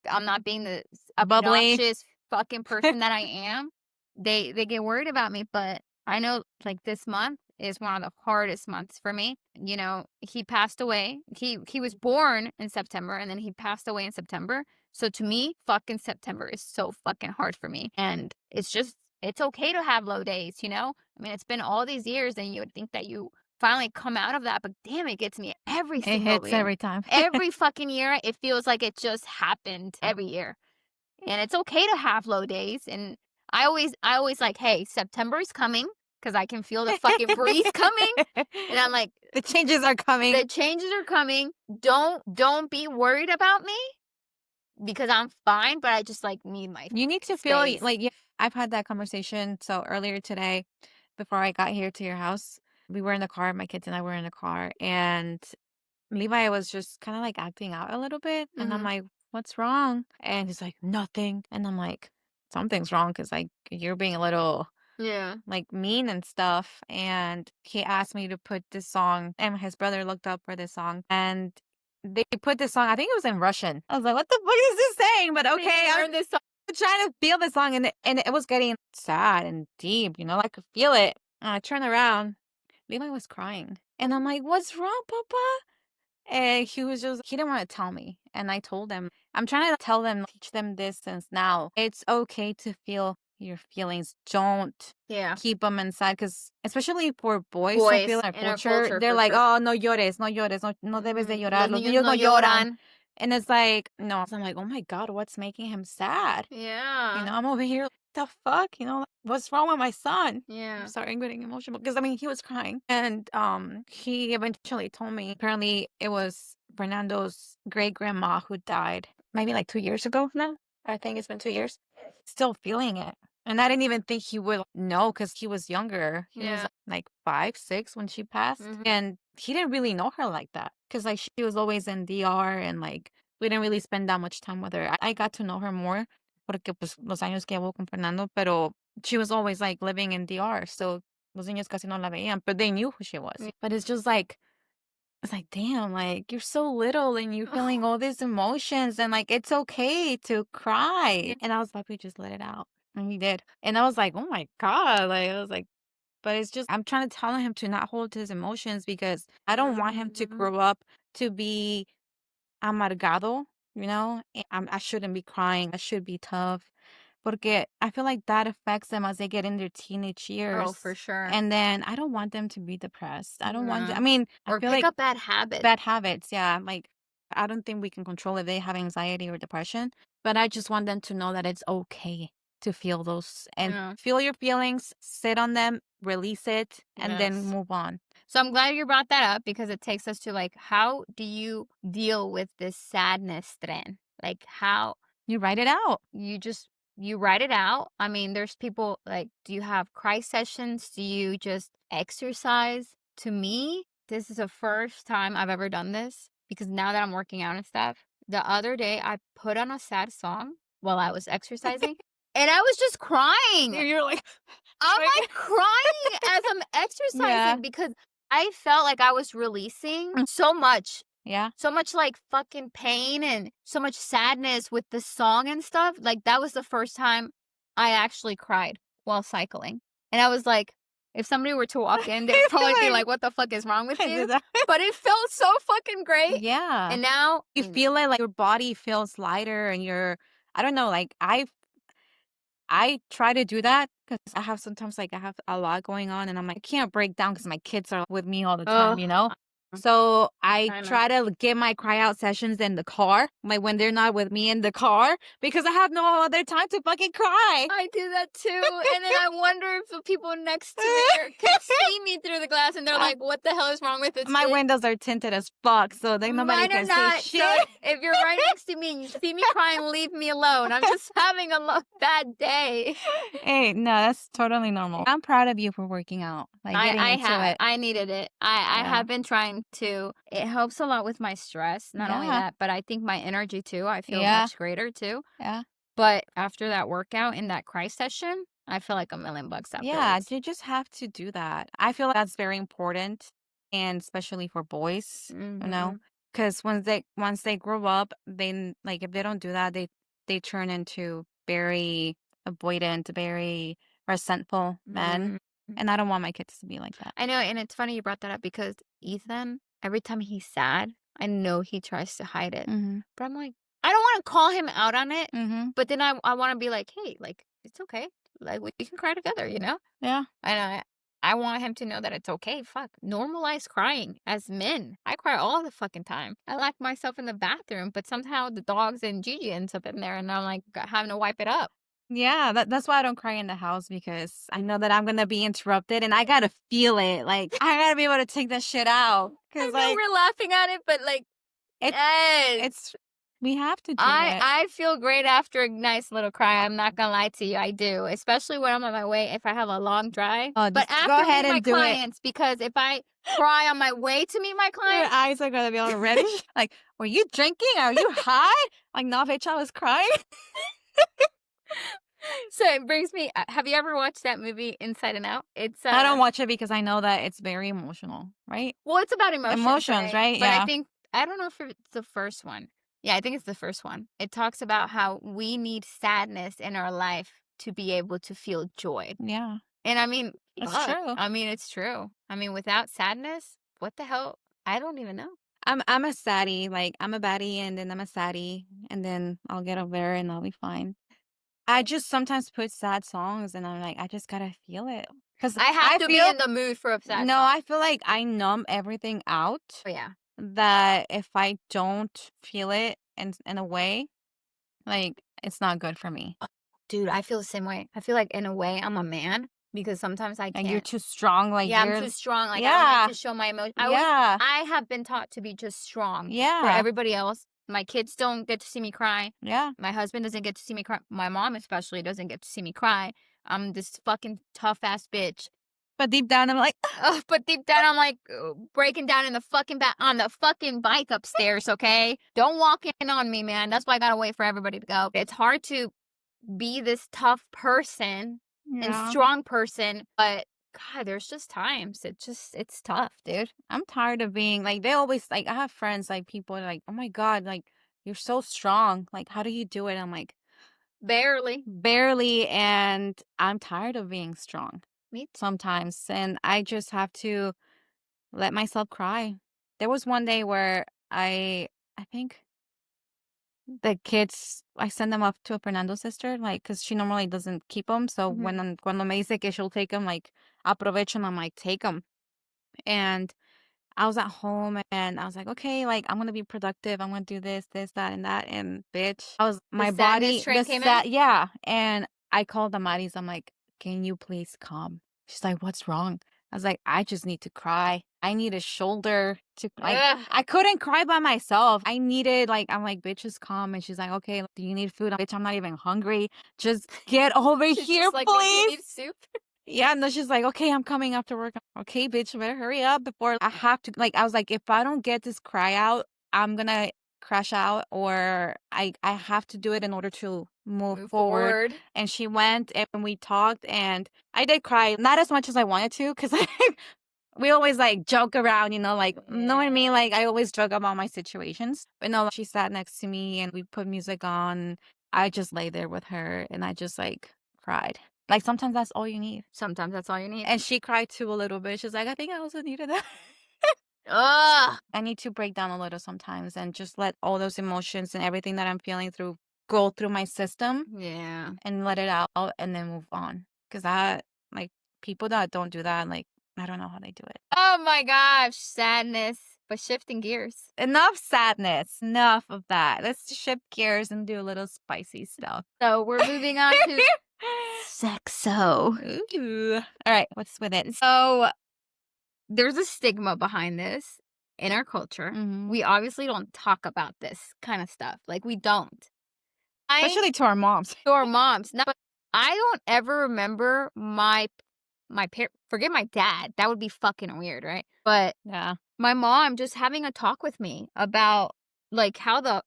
Speaker 2: I'm not being the
Speaker 1: Bubbly.
Speaker 2: obnoxious fucking person that I am. They get worried about me, but I know like this month is one of the hardest months for me. You know, he passed away. He was born in September and then he passed away in September. So to me, fucking September is so fucking hard for me. And it's okay to have low days, you know? I mean, it's been all these years and you would think that you finally come out of that, but damn, it gets me every
Speaker 1: It
Speaker 2: single
Speaker 1: hits
Speaker 2: year.
Speaker 1: every time.
Speaker 2: Every fucking year, it feels like it just happened every year. And it's okay to have low days. And I always like, hey, September is coming because I can feel the fucking breeze coming. And I'm like,
Speaker 1: The changes are coming.
Speaker 2: the changes are coming. Don't be worried about me because I'm fine, but I just like need my
Speaker 1: You need to feel
Speaker 2: space.
Speaker 1: like, yeah, I've had that conversation. So earlier today, before I got here to your house, we were in the car, my kids and I were in the car, and Levi was just kind of like acting out a little bit. And I'm like, what's wrong? And he's like, nothing. And I'm like, something's wrong because like you're being a little
Speaker 2: Yeah.
Speaker 1: like mean and stuff. And he asked me to put this song, and his brother looked up for this song, and they put this song. I think it was in Russian. I was like, what the fuck is this saying? But okay, I'm
Speaker 2: Learn this song.
Speaker 1: trying to feel the song, and it was getting sad and deep. You know, I could feel it. And I turned around. Levi was crying, and I'm like, what's wrong, Papa? And he didn't want to tell me. And I told him, I'm trying to tell them, teach them this since now. It's okay to feel your feelings. Don't
Speaker 2: Yeah.
Speaker 1: keep them inside. Because especially for boys, I
Speaker 2: Boys
Speaker 1: feel in our
Speaker 2: in our
Speaker 1: culture,
Speaker 2: culture,
Speaker 1: they're
Speaker 2: for
Speaker 1: like,
Speaker 2: sure.
Speaker 1: oh, no llores, no llores, no debes de llorar.
Speaker 2: Los
Speaker 1: Los
Speaker 2: niños
Speaker 1: niños
Speaker 2: no
Speaker 1: no lloran.
Speaker 2: lloran.
Speaker 1: And it's like, no. So I'm like, oh my God, what's making him sad? You
Speaker 2: Yeah.
Speaker 1: know, I'm over here, the fuck? You know, like, what's wrong with my son?
Speaker 2: Yeah.
Speaker 1: I'm sorry, I'm getting emotional because I mean he was crying. And he eventually told me apparently it was Fernando's great grandma who died maybe like 2 years ago now. I think it's been 2 years. Still feeling it. And I didn't even think he would know because he was younger. He was
Speaker 2: Yeah.
Speaker 1: like 5, 6 when she passed. And he didn't really know her like that. Because like she was always in DR and like we didn't really spend that much time with her. I got to know her more porque pues los años que llevo con Fernando, pero she was always like living in DR, so los niños casi no la veían, but they knew who she was.
Speaker 2: Yeah.
Speaker 1: But it's like, damn, like you're so little and you're feeling all these emotions and like it's okay to cry.
Speaker 2: Yeah.
Speaker 1: And I was happy just let it out. And he did. And I was like, oh my God. Like I was like, but it's just I'm trying to tell him to not hold his emotions because I don't want him to grow up to be amargado, you know? I shouldn't be crying. I should be tough. Porque I feel like that affects them as they get in their teenage years.
Speaker 2: Oh, for sure.
Speaker 1: And then I don't want them to be depressed. I don't want
Speaker 2: No.
Speaker 1: I mean, I
Speaker 2: Or
Speaker 1: feel
Speaker 2: pick
Speaker 1: like
Speaker 2: up bad habits.
Speaker 1: bad habits, yeah. Like I don't think we can control if they have anxiety or depression, but I just want them to know that it's okay to feel those and
Speaker 2: Yeah.
Speaker 1: feel your feelings, sit on them, release it, and then
Speaker 2: Yes.
Speaker 1: move on.
Speaker 2: So I'm glad you brought that up because it takes us to like, how do you deal with this sadness tren? Like how
Speaker 1: You write it out.
Speaker 2: you write it out. I mean, there's people like, do you have cry sessions? Do you just exercise? To me, this is the first time I've ever done this because now that I'm working out and stuff, the other day I put on a sad song while I was exercising and I was just crying.
Speaker 1: You're like
Speaker 2: I'm like crying as I'm exercising
Speaker 1: Yeah.
Speaker 2: because I felt like I was releasing so much.
Speaker 1: Yeah.
Speaker 2: So much like fucking pain and so much sadness with the song and stuff. Like that was the first time I actually cried while cycling. And I was like, if somebody were to walk in, they'd probably be like, what the fuck is wrong with
Speaker 1: I
Speaker 2: you?
Speaker 1: did that.
Speaker 2: But it felt so fucking great.
Speaker 1: Yeah.
Speaker 2: And now
Speaker 1: you feel it like your body feels lighter and I don't know, like I try to do that because I have sometimes like I have a lot going on and I'm like, I can't break down because my kids are with me all the time, you know? So I
Speaker 2: I know.
Speaker 1: try to get my cry out sessions in the car, like when they're not with me in the car, because I have no other time to fucking cry.
Speaker 2: I do that too. And then I wonder if the people next to me can see me through the glass and they're like, what the hell is wrong with this
Speaker 1: My
Speaker 2: bitch?
Speaker 1: windows are tinted as fuck, so they nobody
Speaker 2: Mine are
Speaker 1: can
Speaker 2: not.
Speaker 1: see
Speaker 2: So
Speaker 1: shit.
Speaker 2: if you're right next to me and you see me crying, leave me alone. I'm just having a bad day.
Speaker 1: Hey, no, that's totally normal. I'm proud of you for working out, like getting into it.
Speaker 2: I needed it. I
Speaker 1: Yeah.
Speaker 2: have been trying to. It helps a lot with my stress. Not only
Speaker 1: Yeah.
Speaker 2: that, but I think my energy too. I feel
Speaker 1: Yeah.
Speaker 2: much greater too.
Speaker 1: Yeah.
Speaker 2: But after that workout in that cry session, I feel like $1,000,000 afterwards.
Speaker 1: Yeah, you just have to do that. I feel like that's very important, and especially for boys, you know, because once they grow up, they like if they don't do that, they turn into very avoidant, very resentful men, and I don't want my kids to be like that.
Speaker 2: I know, and it's funny you brought that up because Ethan, every time he's sad, I know he tries to hide it. But I'm like, I don't want to call him out on it, but then I want to be like, hey, like, it's okay. Like, we can cry together, you know?
Speaker 1: Yeah.
Speaker 2: And I want him to know that it's okay. Fuck. Normalize crying as men. I cry all the fucking time. I lock myself in the bathroom, but somehow the dogs and Gigi ends up in there and I'm like having to wipe it up.
Speaker 1: Yeah, that's why I don't cry in the house because I know that I'm gonna be interrupted and I gotta feel it. Like I gotta be able to take that shit out.
Speaker 2: I
Speaker 1: Cause
Speaker 2: know
Speaker 1: like
Speaker 2: we're laughing at it, but like,
Speaker 1: It-
Speaker 2: yes.
Speaker 1: We have to do it.
Speaker 2: I feel great after a nice little cry. I'm not gonna lie to you, I do. Especially when I'm on my way, if I have a long drive.
Speaker 1: Oh,
Speaker 2: But
Speaker 1: just go
Speaker 2: after
Speaker 1: ahead
Speaker 2: meeting my
Speaker 1: and do it.
Speaker 2: clients, because if I cry on my way to meet my
Speaker 1: Your
Speaker 2: clients,
Speaker 1: eyes are gonna be all reddish. Like, were you drinking? Are you high? Like, no, bitch, I was crying.
Speaker 2: so it brings me. Have you ever watched that movie Inside and Out? It's
Speaker 1: I don't watch it because I know that it's very emotional, right?
Speaker 2: well, it's about emotions,
Speaker 1: Right?
Speaker 2: But
Speaker 1: Yeah.
Speaker 2: I don't know if it's the first one. Yeah, I think it's the first one. It talks about how we need sadness in our life to be able to feel joy.
Speaker 1: Yeah.
Speaker 2: And I mean,
Speaker 1: It's
Speaker 2: fuck.
Speaker 1: true.
Speaker 2: I mean, it's true. I mean, without sadness, what the hell? I don't even know.
Speaker 1: I'm a saddie. Like, I'm a baddie and then I'm a saddie. And then I'll get over there and I'll be fine. I just sometimes put sad songs and I'm like, I just gotta feel it. Because
Speaker 2: I have to be in the mood for a sad
Speaker 1: no,
Speaker 2: song.
Speaker 1: I feel like I numb everything out.
Speaker 2: Oh, yeah.
Speaker 1: That if I don't feel it in a way, like, it's not good for me.
Speaker 2: Dude, I feel the same way. I feel like in a way I'm a man because sometimes I
Speaker 1: Like, you're
Speaker 2: can't.
Speaker 1: too strong. Like,
Speaker 2: Yeah, I'm
Speaker 1: you're
Speaker 2: too strong. Like I don't
Speaker 1: yeah,
Speaker 2: like to show my emotions.
Speaker 1: yeah,
Speaker 2: I have been taught to be just strong for
Speaker 1: yeah,
Speaker 2: everybody else. My kids don't get to see me cry.
Speaker 1: yeah.
Speaker 2: My husband doesn't get to see me cry. My mom especially doesn't get to see me cry. I'm this fucking tough ass bitch.
Speaker 1: But deep down, I'm like,
Speaker 2: But deep down, I'm like breaking down in the fucking back on the fucking bike upstairs. Okay, don't walk in on me, man. That's why I gotta wait for everybody to go. It's hard to be this tough person and
Speaker 1: yeah.
Speaker 2: strong person, but God, there's just times it's tough, dude.
Speaker 1: I'm tired of being like, they always like, I have friends, like, people are like, oh my God, like, you're so strong. Like, how do you do it? I'm like,
Speaker 2: Barely.
Speaker 1: barely. And I'm tired of being strong
Speaker 2: Me too.
Speaker 1: sometimes. And I just have to let myself cry. There was one day where I think the kids, I send them off to a Fernando's sister, like, because she normally doesn't keep them. So
Speaker 2: Mhm.
Speaker 1: cuando me dice que she'll take them, like, aprovecho and I'm like, take them. And I was at home and I was like, okay, like, I'm gonna be productive. I'm gonna do this, this, that, and that. And bitch,
Speaker 2: The
Speaker 1: my
Speaker 2: sadness
Speaker 1: body,
Speaker 2: train came in.
Speaker 1: yeah. And I called Amaris. I'm like, can you please come? She's like, what's wrong? I was like, I just need to cry. I need a shoulder to like.
Speaker 2: Ugh.
Speaker 1: I couldn't cry by myself. I needed like, I'm like, bitch, just come. And she's like, okay, do you need food? Bitch, I'm not even hungry. Just get over
Speaker 2: She's
Speaker 1: here,
Speaker 2: just like, "Maybe you
Speaker 1: please.
Speaker 2: need soup."
Speaker 1: Yeah, no, she's like, okay, I'm coming after work. Okay, bitch, better hurry up before I have to. Like, I was like, if I don't get this cry out, I'm gonna crash out, or I have to do it in order to move
Speaker 2: Move
Speaker 1: forward.
Speaker 2: forward.
Speaker 1: And she went and we talked, and I did cry, not as much as I wanted to, because we always like joke around, like, know what I mean? Like, I always joke about my situations. But no, she sat next to me and we put music on. I just lay there with her and I just like cried. Like, sometimes that's all you need.
Speaker 2: Sometimes that's all you need.
Speaker 1: And she cried too a little bit. She's like, I think I also needed that.
Speaker 2: Ugh.
Speaker 1: I need to break down a little sometimes and just let all those emotions and everything that I'm feeling through go through my system
Speaker 2: Yeah.
Speaker 1: and let it out and then move on. Because like, people that don't do that, like, I don't know how they do it.
Speaker 2: Oh my gosh, sadness. But shifting gears.
Speaker 1: Enough sadness. Enough of that. Let's shift gears and do a little spicy stuff.
Speaker 2: So we're moving on to Sexo.
Speaker 1: Ooh. All right, what's with it?
Speaker 2: So there's a stigma behind this in our culture.
Speaker 1: Mhm.
Speaker 2: We obviously don't talk about this kind of stuff. Like, we don't.
Speaker 1: Especially to our moms.
Speaker 2: To our moms. No, but I don't ever remember my forget my dad. That would be fucking weird, right? But
Speaker 1: Yeah.
Speaker 2: my mom just having a talk with me about like how the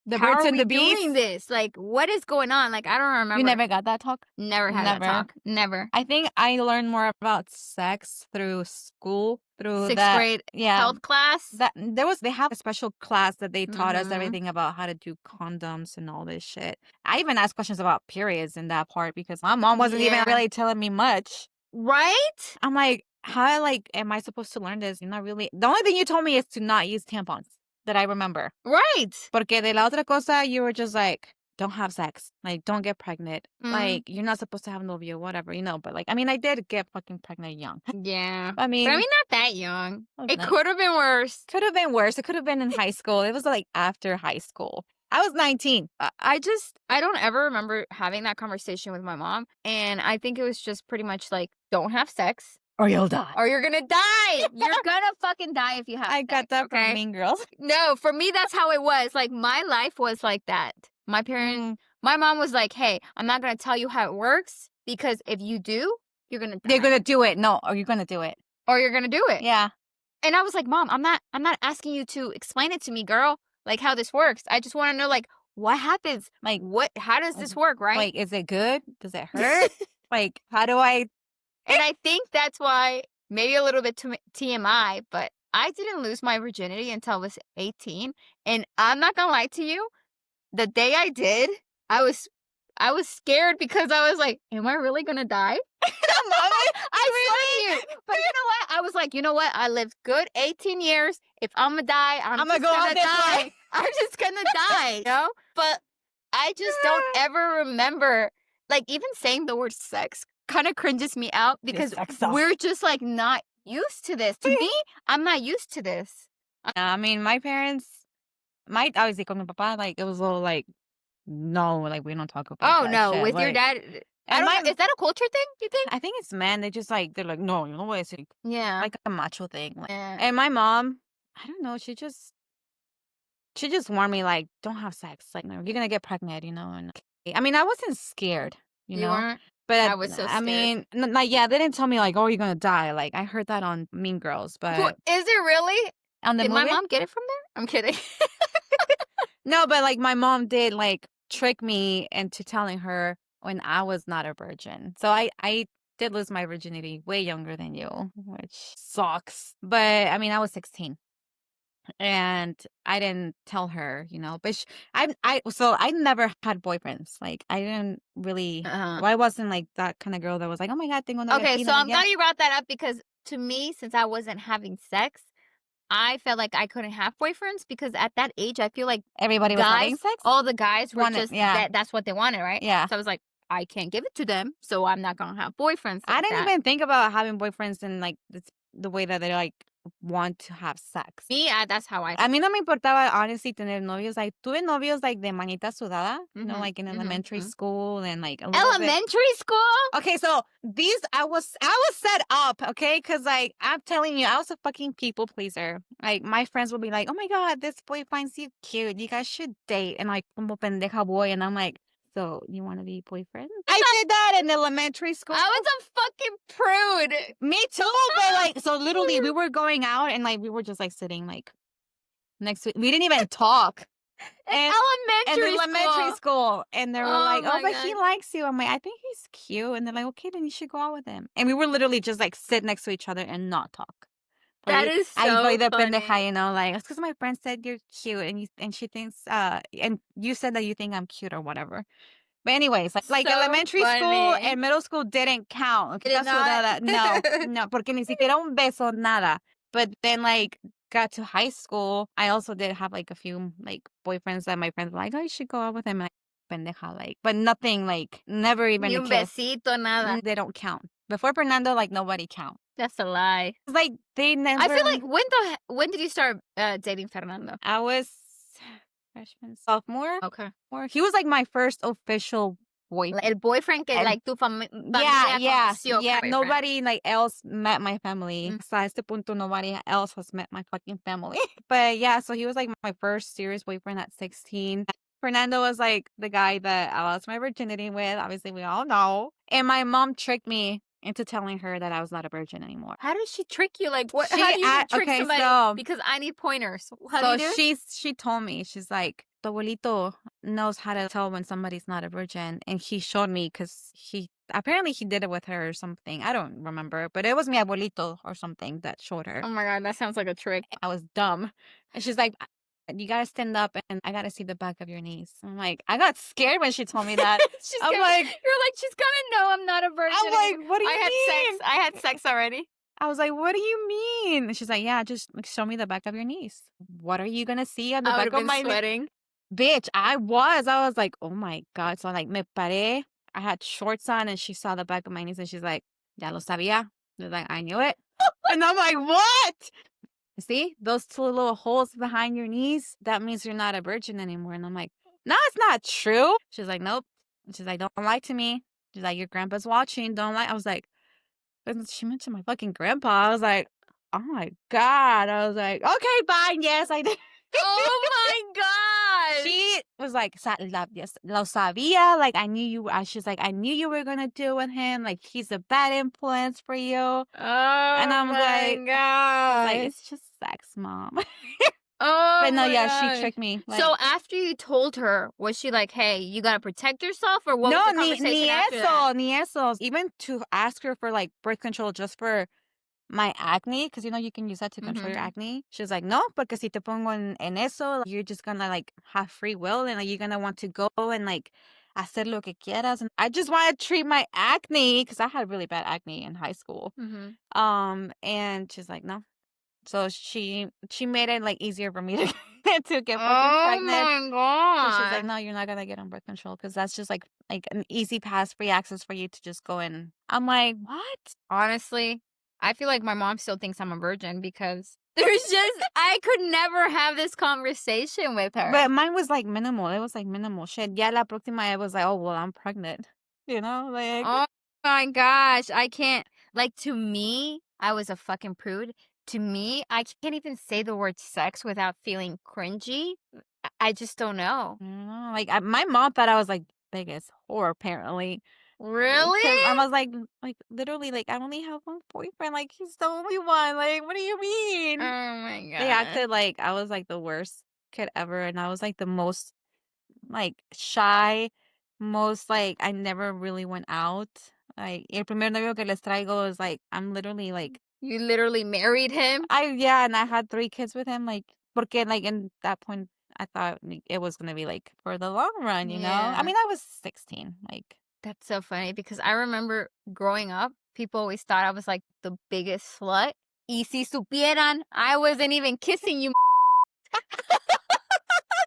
Speaker 1: The
Speaker 2: how
Speaker 1: birds
Speaker 2: are
Speaker 1: and
Speaker 2: we
Speaker 1: the bees.
Speaker 2: doing this? Like, what is going on? Like, I don't remember.
Speaker 1: You never got that talk?
Speaker 2: Never had that
Speaker 1: Never.
Speaker 2: talk. Never.
Speaker 1: I think I learned more about sex through school, through
Speaker 2: 6th grade health class.
Speaker 1: They have a special class that they taught us
Speaker 2: Mhm.
Speaker 1: everything about how to do condoms and all this shit. I even asked questions about periods in that part because my mom wasn't even
Speaker 2: Yeah.
Speaker 1: really telling me much.
Speaker 2: Right?
Speaker 1: I'm like, how am I supposed to learn this? You're not really. The only thing you told me is to not use tampons that I remember.
Speaker 2: Right.
Speaker 1: Porque de la otra cosa, you were just like, don't have sex. Like, don't get pregnant. Like, you're not supposed to have novio, whatever, But, like, I mean, I did get fucking pregnant young.
Speaker 2: Yeah.
Speaker 1: I mean,
Speaker 2: But not that young.
Speaker 1: was
Speaker 2: It
Speaker 1: nice.
Speaker 2: could have been worse.
Speaker 1: Could have been worse. It could have been in high school. It was, like, after high school. I was 19.
Speaker 2: I don't ever remember having that conversation with my mom. And I think it was just pretty much like, don't have sex.
Speaker 1: or you'll die.
Speaker 2: Or you're gonna die. You're gonna fucking die if you have
Speaker 1: I got
Speaker 2: sex,
Speaker 1: that
Speaker 2: okay?
Speaker 1: from Mean Girls.
Speaker 2: No, for me, that's how it was. Like, my life was like that. My parents, my mom was like, hey, I'm not gonna tell you how it works because if you do, you're gonna die.
Speaker 1: They're gonna do it. No, or you're gonna do it.
Speaker 2: Or you're gonna do it.
Speaker 1: Yeah.
Speaker 2: And I was like, Mom, I'm not asking you to explain it to me, girl. Like, how this works. I just want to know, like, what happens?
Speaker 1: Like,
Speaker 2: how does this work, right?
Speaker 1: Like, is it good? Does it hurt? Like, how do I?
Speaker 2: And I think that's why, maybe a little bit TMI, but I didn't lose my virginity until I was 18. And I'm not gonna lie to you, the day I did, I was scared because I was like, am I really gonna die? I swear to you. But you know what? I was like, you know what? I lived good 18 years. If I'm gonna die, I'm
Speaker 1: gonna
Speaker 2: just
Speaker 1: go out
Speaker 2: gonna
Speaker 1: this
Speaker 2: die.
Speaker 1: way.
Speaker 2: I'm just gonna die, you know? But I just don't ever remember, like, even saying the word sex kind of cringes me out because
Speaker 1: Sexo.
Speaker 2: we're just like not used to this. To me, I'm not used to this.
Speaker 1: I mean, my parents, obviously con mi papá, like, it was a little like, no, like, we don't talk about
Speaker 2: Oh
Speaker 1: that
Speaker 2: no,
Speaker 1: shit.
Speaker 2: with your
Speaker 1: Like,
Speaker 2: dad, I
Speaker 1: and
Speaker 2: don't know. Is that a culture thing, you think?
Speaker 1: I think it's men. They just like, they're like, no, you know what? It's
Speaker 2: Yeah.
Speaker 1: like a macho thing. Like,
Speaker 2: Yeah.
Speaker 1: and my mom, I don't know, she just warned me, like, don't have sex. Like, no, you're gonna get pregnant, you know. And I mean, I wasn't scared, you know.
Speaker 2: weren't?
Speaker 1: But
Speaker 2: I was so
Speaker 1: I
Speaker 2: scared.
Speaker 1: mean, yeah, they didn't tell me like, oh, you're gonna die. Like, I heard that on Mean Girls, but
Speaker 2: Is it really?
Speaker 1: on the
Speaker 2: Did
Speaker 1: movie,
Speaker 2: my mom get it from there? I'm kidding.
Speaker 1: no, but like my mom did like trick me into telling her when I was not a virgin. So I did lose my virginity way younger than you, which sucks. But I mean, I was 16. And I didn't tell her, you know, but so I never had boyfriends. Like, I didn't really,
Speaker 2: Uh-huh.
Speaker 1: I wasn't like that kind of girl that was like, oh my God, tengo novia
Speaker 2: Okay,
Speaker 1: aquí,
Speaker 2: so
Speaker 1: no
Speaker 2: I'm
Speaker 1: me
Speaker 2: glad you brought that up because to me, since I wasn't having sex, I felt like I couldn't have boyfriends because at that age, I feel like
Speaker 1: everybody was having
Speaker 2: guys,
Speaker 1: sex.
Speaker 2: all the guys were
Speaker 1: Wanted-
Speaker 2: just,
Speaker 1: yeah.
Speaker 2: that's what they wanted, right?
Speaker 1: Yeah.
Speaker 2: So I was like, I can't give it to them, so I'm not gonna have boyfriends.
Speaker 1: I
Speaker 2: like
Speaker 1: didn't
Speaker 2: that.
Speaker 1: even think about having boyfriends in like the way that they like want to have sex.
Speaker 2: Me, that's how I.
Speaker 1: A mí no me importaba, honestly, tener novios. Like, tuve novios, like, de manita sudada, you know,
Speaker 2: Mhm,
Speaker 1: like, in
Speaker 2: mhm,
Speaker 1: elementary
Speaker 2: mhm.
Speaker 1: school and, like, a little bit.
Speaker 2: Elementary school?
Speaker 1: Okay, so these, I was set up, okay? Because, like, I'm telling you, I was a fucking people pleaser. Like, my friends would be like, oh, my God, this boy finds you cute. You guys should date. And, like, como pendeja boy. And I'm like, so you want to be boyfriend? I did that in elementary school.
Speaker 2: I was a fucking prude.
Speaker 1: Me too, but like, so literally we were going out and like we were just like sitting like next to, we didn't even talk.
Speaker 2: In
Speaker 1: And
Speaker 2: elementary
Speaker 1: school. And they were
Speaker 2: Oh
Speaker 1: like, oh,
Speaker 2: my
Speaker 1: but he
Speaker 2: God.
Speaker 1: likes you. I'm like, I think he's cute. And they're like, okay, then you should go out with him. And we were literally just like sit next to each other and not talk.
Speaker 2: That
Speaker 1: Like,
Speaker 2: is
Speaker 1: I
Speaker 2: so
Speaker 1: voy de
Speaker 2: funny.
Speaker 1: pendeja, you know, like, it's because my friend said you're cute and she thinks, and you said that you think I'm cute or whatever. But anyways, like
Speaker 2: So
Speaker 1: elementary school
Speaker 2: funny.
Speaker 1: and middle school didn't count. Okay,
Speaker 2: Did
Speaker 1: that's what
Speaker 2: not?
Speaker 1: no, porque ni siquiera un beso, nada. But then like got to high school, I also did have like a few like boyfriends that my friends were like, oh, you should go out with him. And I pendeja, like, but nothing, like, never even
Speaker 2: Ni
Speaker 1: a
Speaker 2: un
Speaker 1: kiss.
Speaker 2: besito, nada.
Speaker 1: They don't count. Before Fernando, like, nobody count.
Speaker 2: That's a lie.
Speaker 1: It's like they never.
Speaker 2: I feel like when did you start dating Fernando?
Speaker 1: I was freshman, sophomore.
Speaker 2: Okay.
Speaker 1: Or he was like my first official boyfriend.
Speaker 2: El boyfriend que
Speaker 1: And-
Speaker 2: like tu familia
Speaker 1: Yeah.
Speaker 2: conoció, kind of boyfriend.
Speaker 1: Nobody like else met my family.
Speaker 2: Mm.
Speaker 1: Hasta este punto, nobody else has met my fucking family. But yeah, so he was like my first serious boyfriend at 16. Fernando was like the guy that I lost my virginity with. Obviously, we all know. And my mom tricked me into telling her that I was not a virgin anymore.
Speaker 2: How did she trick you? Like what?
Speaker 1: She
Speaker 2: How do you
Speaker 1: a-
Speaker 2: trick
Speaker 1: okay,
Speaker 2: somebody?
Speaker 1: so-
Speaker 2: Because I need pointers. How
Speaker 1: So
Speaker 2: do you do?
Speaker 1: she told me, she's like, "Tu abuelito knows how to tell when somebody's not a virgin," and he showed me because he apparently he did it with her or something. I don't remember, but it was mi abuelito or something that showed her.
Speaker 2: Oh my God, that sounds like a trick.
Speaker 1: I was dumb, and she's like, "You gotta stand up and I gotta see the back of your knees." I'm like, I got scared when she told me that.
Speaker 2: She's
Speaker 1: I'm
Speaker 2: coming.
Speaker 1: like,
Speaker 2: You're like, she's coming. No, I'm not a virgin.
Speaker 1: I'm like, what do you
Speaker 2: I had
Speaker 1: mean?
Speaker 2: sex. I had sex already.
Speaker 1: I was like, what do you mean? And she's like, yeah, just like, show me the back of your knees. What are you gonna see on the
Speaker 2: I would
Speaker 1: back
Speaker 2: have
Speaker 1: of
Speaker 2: been
Speaker 1: my knee?
Speaker 2: sweating.
Speaker 1: Bitch, I was like, oh my God. So like me paré. I had shorts on and she saw the back of my knees and she's like, ya lo sabía. She's like, I knew it. And I'm like, what? See, those two little holes behind your knees, that means you're not a virgin anymore. And I'm like, no, it's not true. She's like, nope. She's like, don't lie to me. She's like, your grandpa's watching. Don't lie. I was like, And she mentioned my fucking grandpa. I was like, oh my God. I was like, okay, fine. Yes, I did.
Speaker 2: Oh my gosh.
Speaker 1: She was like, yes, lo sabía. Like, I knew you. She's like, I knew you were going to deal with him. Like, he's a bad influence for you.
Speaker 2: Oh
Speaker 1: And I
Speaker 2: my
Speaker 1: was like,
Speaker 2: gosh.
Speaker 1: it's just sex, mom.
Speaker 2: Oh
Speaker 1: But no,
Speaker 2: my
Speaker 1: yeah, she
Speaker 2: gosh.
Speaker 1: tricked me. Like,
Speaker 2: So after you told her, was she like, hey, you gotta protect yourself? Or what was
Speaker 1: no,
Speaker 2: the conversation after that?
Speaker 1: ni eso. Even to ask her for like birth control just for my acne, because you can use that to control your
Speaker 2: Mm-hmm.
Speaker 1: acne. She was like, no, porque si te pongo en eso, you're just gonna like have free will and like you're gonna want to go and like hacer lo que quieras. And I just want to treat my acne because I had really bad acne in high school.
Speaker 2: Mm-hmm.
Speaker 1: And she's like, no. So she made it like easier for me to to get fucking
Speaker 2: Oh
Speaker 1: pregnant.
Speaker 2: my
Speaker 1: So she's like,
Speaker 2: god.
Speaker 1: no, you're not gonna get on birth control because that's just like an easy pass, free access for you to just go in. I'm like, what?
Speaker 2: Honestly, I feel like my mom still thinks I'm a virgin because I could never have this conversation with her.
Speaker 1: But mine was like minimal. It was like minimal shit. Yeah, la próxima I was like, oh well, I'm pregnant. Like
Speaker 2: Oh my gosh, I can't. Like, to me, I was a fucking prude. To me, I can't even say the word sex without feeling cringy. I just don't know.
Speaker 1: like my mom thought I was like biggest whore apparently. Because I
Speaker 2: Really?
Speaker 1: was like literally like I only have one boyfriend. Like he's the only one. Like what do you
Speaker 2: Oh
Speaker 1: mean?
Speaker 2: my
Speaker 1: They
Speaker 2: god.
Speaker 1: acted like I was like the worst kid ever, and I was like the most like shy, most like I never really went out. Like el primer novio que les traigo is like I'm literally like
Speaker 2: You literally married him?
Speaker 1: and I had 3 kids with him. Like porque like in that point I thought like, it was gonna be like for the long run. I
Speaker 2: Yeah.
Speaker 1: mean I was 16. Like
Speaker 2: That's so funny because I remember growing up, people always thought I was like the biggest slut. Y si supieran, I wasn't even kissing you.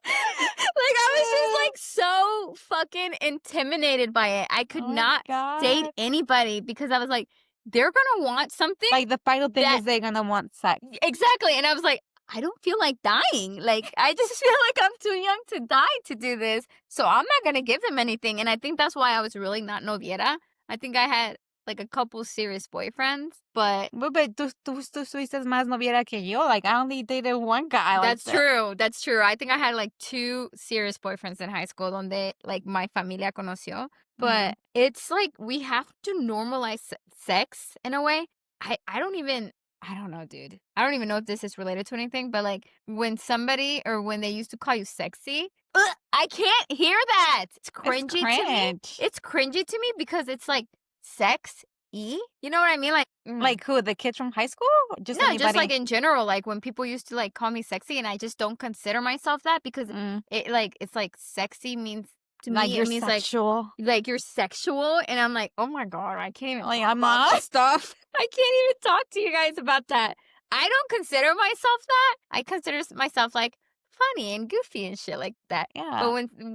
Speaker 2: Like, I was just like so fucking intimidated by it. I could
Speaker 1: oh my
Speaker 2: not date
Speaker 1: god.
Speaker 2: anybody because I was like, they're gonna want something
Speaker 1: Like the final thing
Speaker 2: that
Speaker 1: is they're gonna want sex.
Speaker 2: exactly. And I was like, I don't feel like dying. Like, I just feel like I'm too young to die to do this. So I'm not gonna give them anything. And I think that's why I was really not noviera. I think I had like a couple serious boyfriends, but
Speaker 1: But tú fuiste más noviera que yo. Like I only dated one guy like
Speaker 2: that's
Speaker 1: that.
Speaker 2: true. That's true. I think I had like 2 serious boyfriends in high school donde like my familia conoció.
Speaker 1: Mhm.
Speaker 2: But it's like we have to normalize sex in a way. I don't know, dude. I don't even know if this is related to anything, but like when somebody or when they used to call you sexy, I can't hear that. It's
Speaker 1: It's
Speaker 2: cringy to me.
Speaker 1: cringe.
Speaker 2: It's cringy to me because it's like sex y. You know what I mean? Like,
Speaker 1: Like who? The kids from high school? Or just
Speaker 2: no, just like
Speaker 1: anybody?
Speaker 2: in general, like when people used to like call me sexy and I just don't consider myself that because
Speaker 1: Mm.
Speaker 2: it's like sexy means to
Speaker 1: Like
Speaker 2: me
Speaker 1: you're
Speaker 2: it means
Speaker 1: sexual.
Speaker 2: like you're sexual and I'm like, "Oh my god, I can't even
Speaker 1: Like
Speaker 2: talk
Speaker 1: I'm
Speaker 2: about
Speaker 1: not.
Speaker 2: this stuff. I can't even talk to you guys about that." I don't consider myself that. I consider myself like funny and goofy and shit like that. But
Speaker 1: Yeah.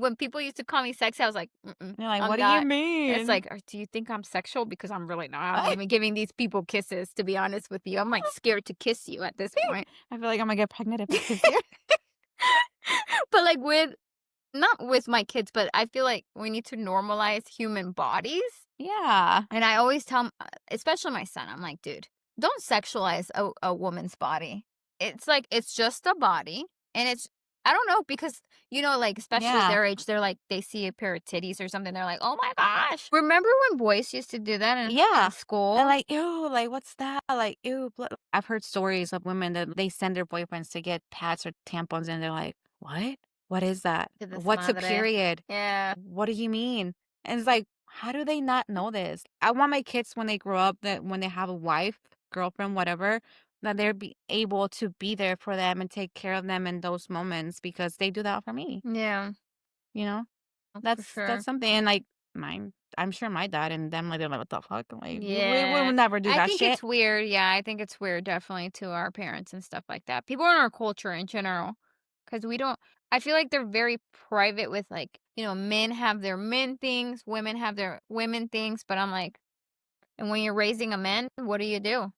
Speaker 2: when people used to call me sexy, I was like, "Mm-mm,
Speaker 1: You're like,
Speaker 2: I'm
Speaker 1: what do you
Speaker 2: not." It's
Speaker 1: mean?
Speaker 2: like, do you think I'm sexual? Because I'm really not. I'm even giving these people kisses, to be honest with you. I'm like scared to kiss you at this point.
Speaker 1: I feel like I'm gonna get pregnant if I kiss you.
Speaker 2: But like not with my kids, but I feel like we need to normalize human bodies.
Speaker 1: Yeah.
Speaker 2: And I always tell, especially my son, I'm like, dude, don't sexualize a woman's body. It's like, it's just a body. And I don't know, because, like, especially
Speaker 1: Yeah.
Speaker 2: their age, they're like, they see a pair of titties or something. They're like, oh my gosh. Remember when boys used to do that in
Speaker 1: Yeah.
Speaker 2: school?
Speaker 1: And like, ew, like what's that? Like, ew. I've heard stories of women that they send their boyfriends to get pads or tampons and they're like, what? What is that?
Speaker 2: To this
Speaker 1: What's a
Speaker 2: madre.
Speaker 1: period?
Speaker 2: Yeah.
Speaker 1: What do you mean? And it's like, how do they not know this? I want my kids when they grow up that when they have a wife, girlfriend, whatever, that they're be able to be there for them and take care of them in those moments because they do that for me.
Speaker 2: Yeah.
Speaker 1: You know,
Speaker 2: For
Speaker 1: that's
Speaker 2: sure.
Speaker 1: something. And like mine, I'm sure my dad and them like they're like, what the fuck? Like we
Speaker 2: Yeah.
Speaker 1: would never do
Speaker 2: I
Speaker 1: that
Speaker 2: think
Speaker 1: shit.
Speaker 2: it's weird. Yeah, I think it's weird definitely to our parents and stuff like that. People in our culture in general. Because we don't, I feel like they're very private with like, men have their men things, women have their women things. But I'm like, and when you're raising a man, what do you do?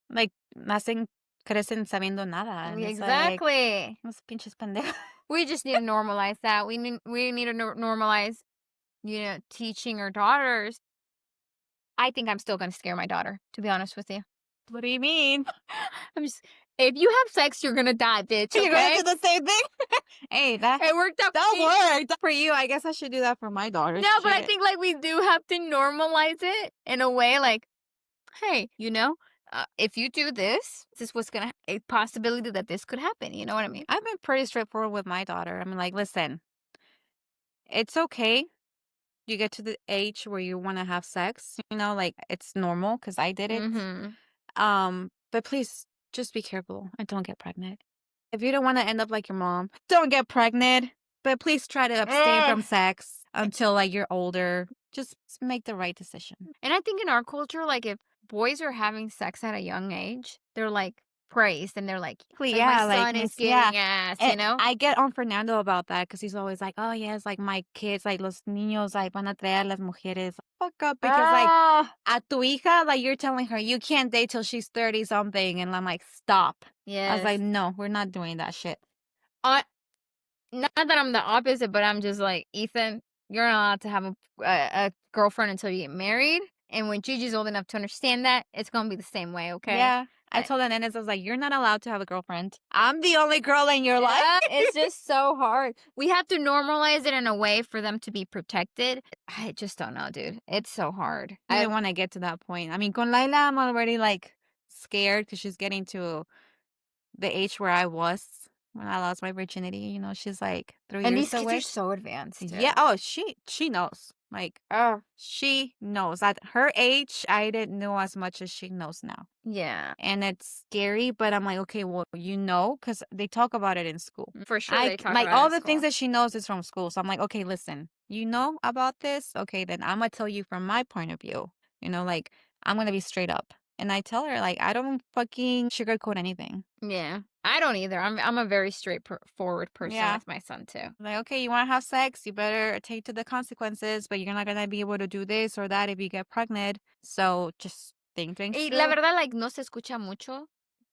Speaker 1: Like nacen, crecen sabiendo nada, and it's like
Speaker 2: Exactly.
Speaker 1: los pinches pendejos.
Speaker 2: We just need to normalize that. We need to normalize, teaching our daughters I think I'm still gonna scare my daughter, to be honest with you.
Speaker 1: What do you mean?
Speaker 2: I'm just if you have sex, you're gonna die, bitch,
Speaker 1: You're gonna
Speaker 2: okay?
Speaker 1: do the same thing? Hey, that
Speaker 2: It worked out for me.
Speaker 1: worked for you. I guess I should do that for my daughter.
Speaker 2: No, but I
Speaker 1: Shit.
Speaker 2: think, like, we do have to normalize it in a way, like, "Hey, if you do this is what's gonna a possibility that this could happen," you know what I mean?
Speaker 1: I've been pretty straightforward with my daughter. I'm like, listen, it's okay. You get to the age where you want to have sex, like it's normal because I did it.
Speaker 2: Mhm.
Speaker 1: But please just be careful and don't get pregnant. If you don't want to end up like your mom, don't get pregnant. But please try to abstain
Speaker 2: Ugh.
Speaker 1: from sex until like you're older. Just make the right decision.
Speaker 2: And I think in our culture, like, if boys are having sex at a young age, they're, like, praised, and they're like, "My
Speaker 1: Yeah, like
Speaker 2: son is
Speaker 1: yeah.
Speaker 2: getting ass,"
Speaker 1: And
Speaker 2: you know?
Speaker 1: I get on Fernando about that because he's always like, oh yes, like my kids, like los niños, like van a traer a las mujeres. Fuck up because like
Speaker 2: Ah,
Speaker 1: a tu hija, like you're telling her you can't date till she's 30 something, and I'm like, stop. I was
Speaker 2: yes.
Speaker 1: like, no, we're not doing that shit.
Speaker 2: I Not that I'm the opposite, but I'm just like, "Ethan, you're not allowed to have a girlfriend until you get married, and when Gigi's old enough to understand that, it's gonna be the same way, okay?"
Speaker 1: Yeah. I
Speaker 2: Like,
Speaker 1: told Nenes, I was like, you're not allowed to have a girlfriend. I'm the only girl in your life.
Speaker 2: yeah, it's just so hard. We have to normalize it in a way for them to be protected. I just don't know, dude. It's so hard.
Speaker 1: I didn't want to get to that point. I mean, con Laila, I'm already like scared because she's getting to the age where I was when I lost my virginity. She's like 3
Speaker 2: And
Speaker 1: years
Speaker 2: these kids are
Speaker 1: away.
Speaker 2: so advanced,
Speaker 1: Yeah.
Speaker 2: too.
Speaker 1: Oh, she knows. Like
Speaker 2: Oh,
Speaker 1: she knows. At her age, I didn't know as much as she knows now,
Speaker 2: yeah.
Speaker 1: and it's scary. But I'm like, okay, well, because they talk about it in school.
Speaker 2: For sure,
Speaker 1: I
Speaker 2: they talk
Speaker 1: like
Speaker 2: about it
Speaker 1: all
Speaker 2: at
Speaker 1: the things
Speaker 2: school.
Speaker 1: that she knows is from school. So I'm like, okay, listen, you know about this? Okay, then I'm gonna tell you from my point of view. Like I'm gonna be straight up. And I tell her, like, I don't fucking sugarcoat anything.
Speaker 2: Yeah. I don't either. I'm a very forward person
Speaker 1: Yeah.
Speaker 2: with my son, too.
Speaker 1: Like, okay, you want to have sex, you better take to the consequences, but you're not going to be able to do this or that if you get pregnant. So just think things
Speaker 2: Y la
Speaker 1: through.
Speaker 2: verdad, like, no se escucha mucho.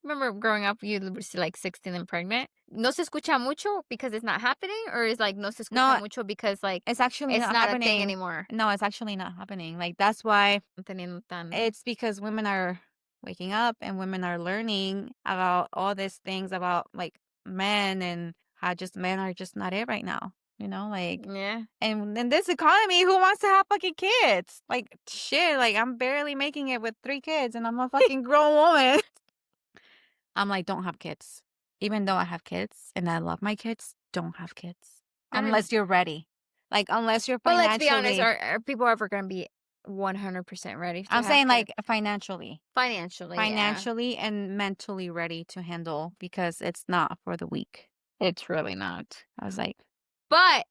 Speaker 2: Remember growing up, you would see, like, 16 and pregnant? No se escucha mucho because it's not happening, or is, like, no se escucha
Speaker 1: No,
Speaker 2: mucho because, like,
Speaker 1: it's actually
Speaker 2: it's
Speaker 1: not
Speaker 2: not a thing
Speaker 1: happening.
Speaker 2: anymore?
Speaker 1: No, it's actually not happening. Like, that's why
Speaker 2: No teniendo tan
Speaker 1: it's because women are waking up and women are learning about all these things about like men and how just men are just not it right now. Like,
Speaker 2: Yeah.
Speaker 1: and in this economy, who wants to have fucking kids? Like, shit, like, I'm barely making it with 3 kids and I'm a fucking grown woman. I'm like, don't have kids. Even though I have kids and I love my kids, don't have kids.
Speaker 2: I mean,
Speaker 1: Unless you're ready. Like, unless you're
Speaker 2: but let's be honest,
Speaker 1: financially.
Speaker 2: are people ever gonna be 100% ready to
Speaker 1: I'm
Speaker 2: have
Speaker 1: saying,
Speaker 2: kids?
Speaker 1: like, financially.
Speaker 2: Financially, yeah.
Speaker 1: Financially and mentally ready to handle because it's not for the weak.
Speaker 2: It's really not.
Speaker 1: I was like,
Speaker 2: But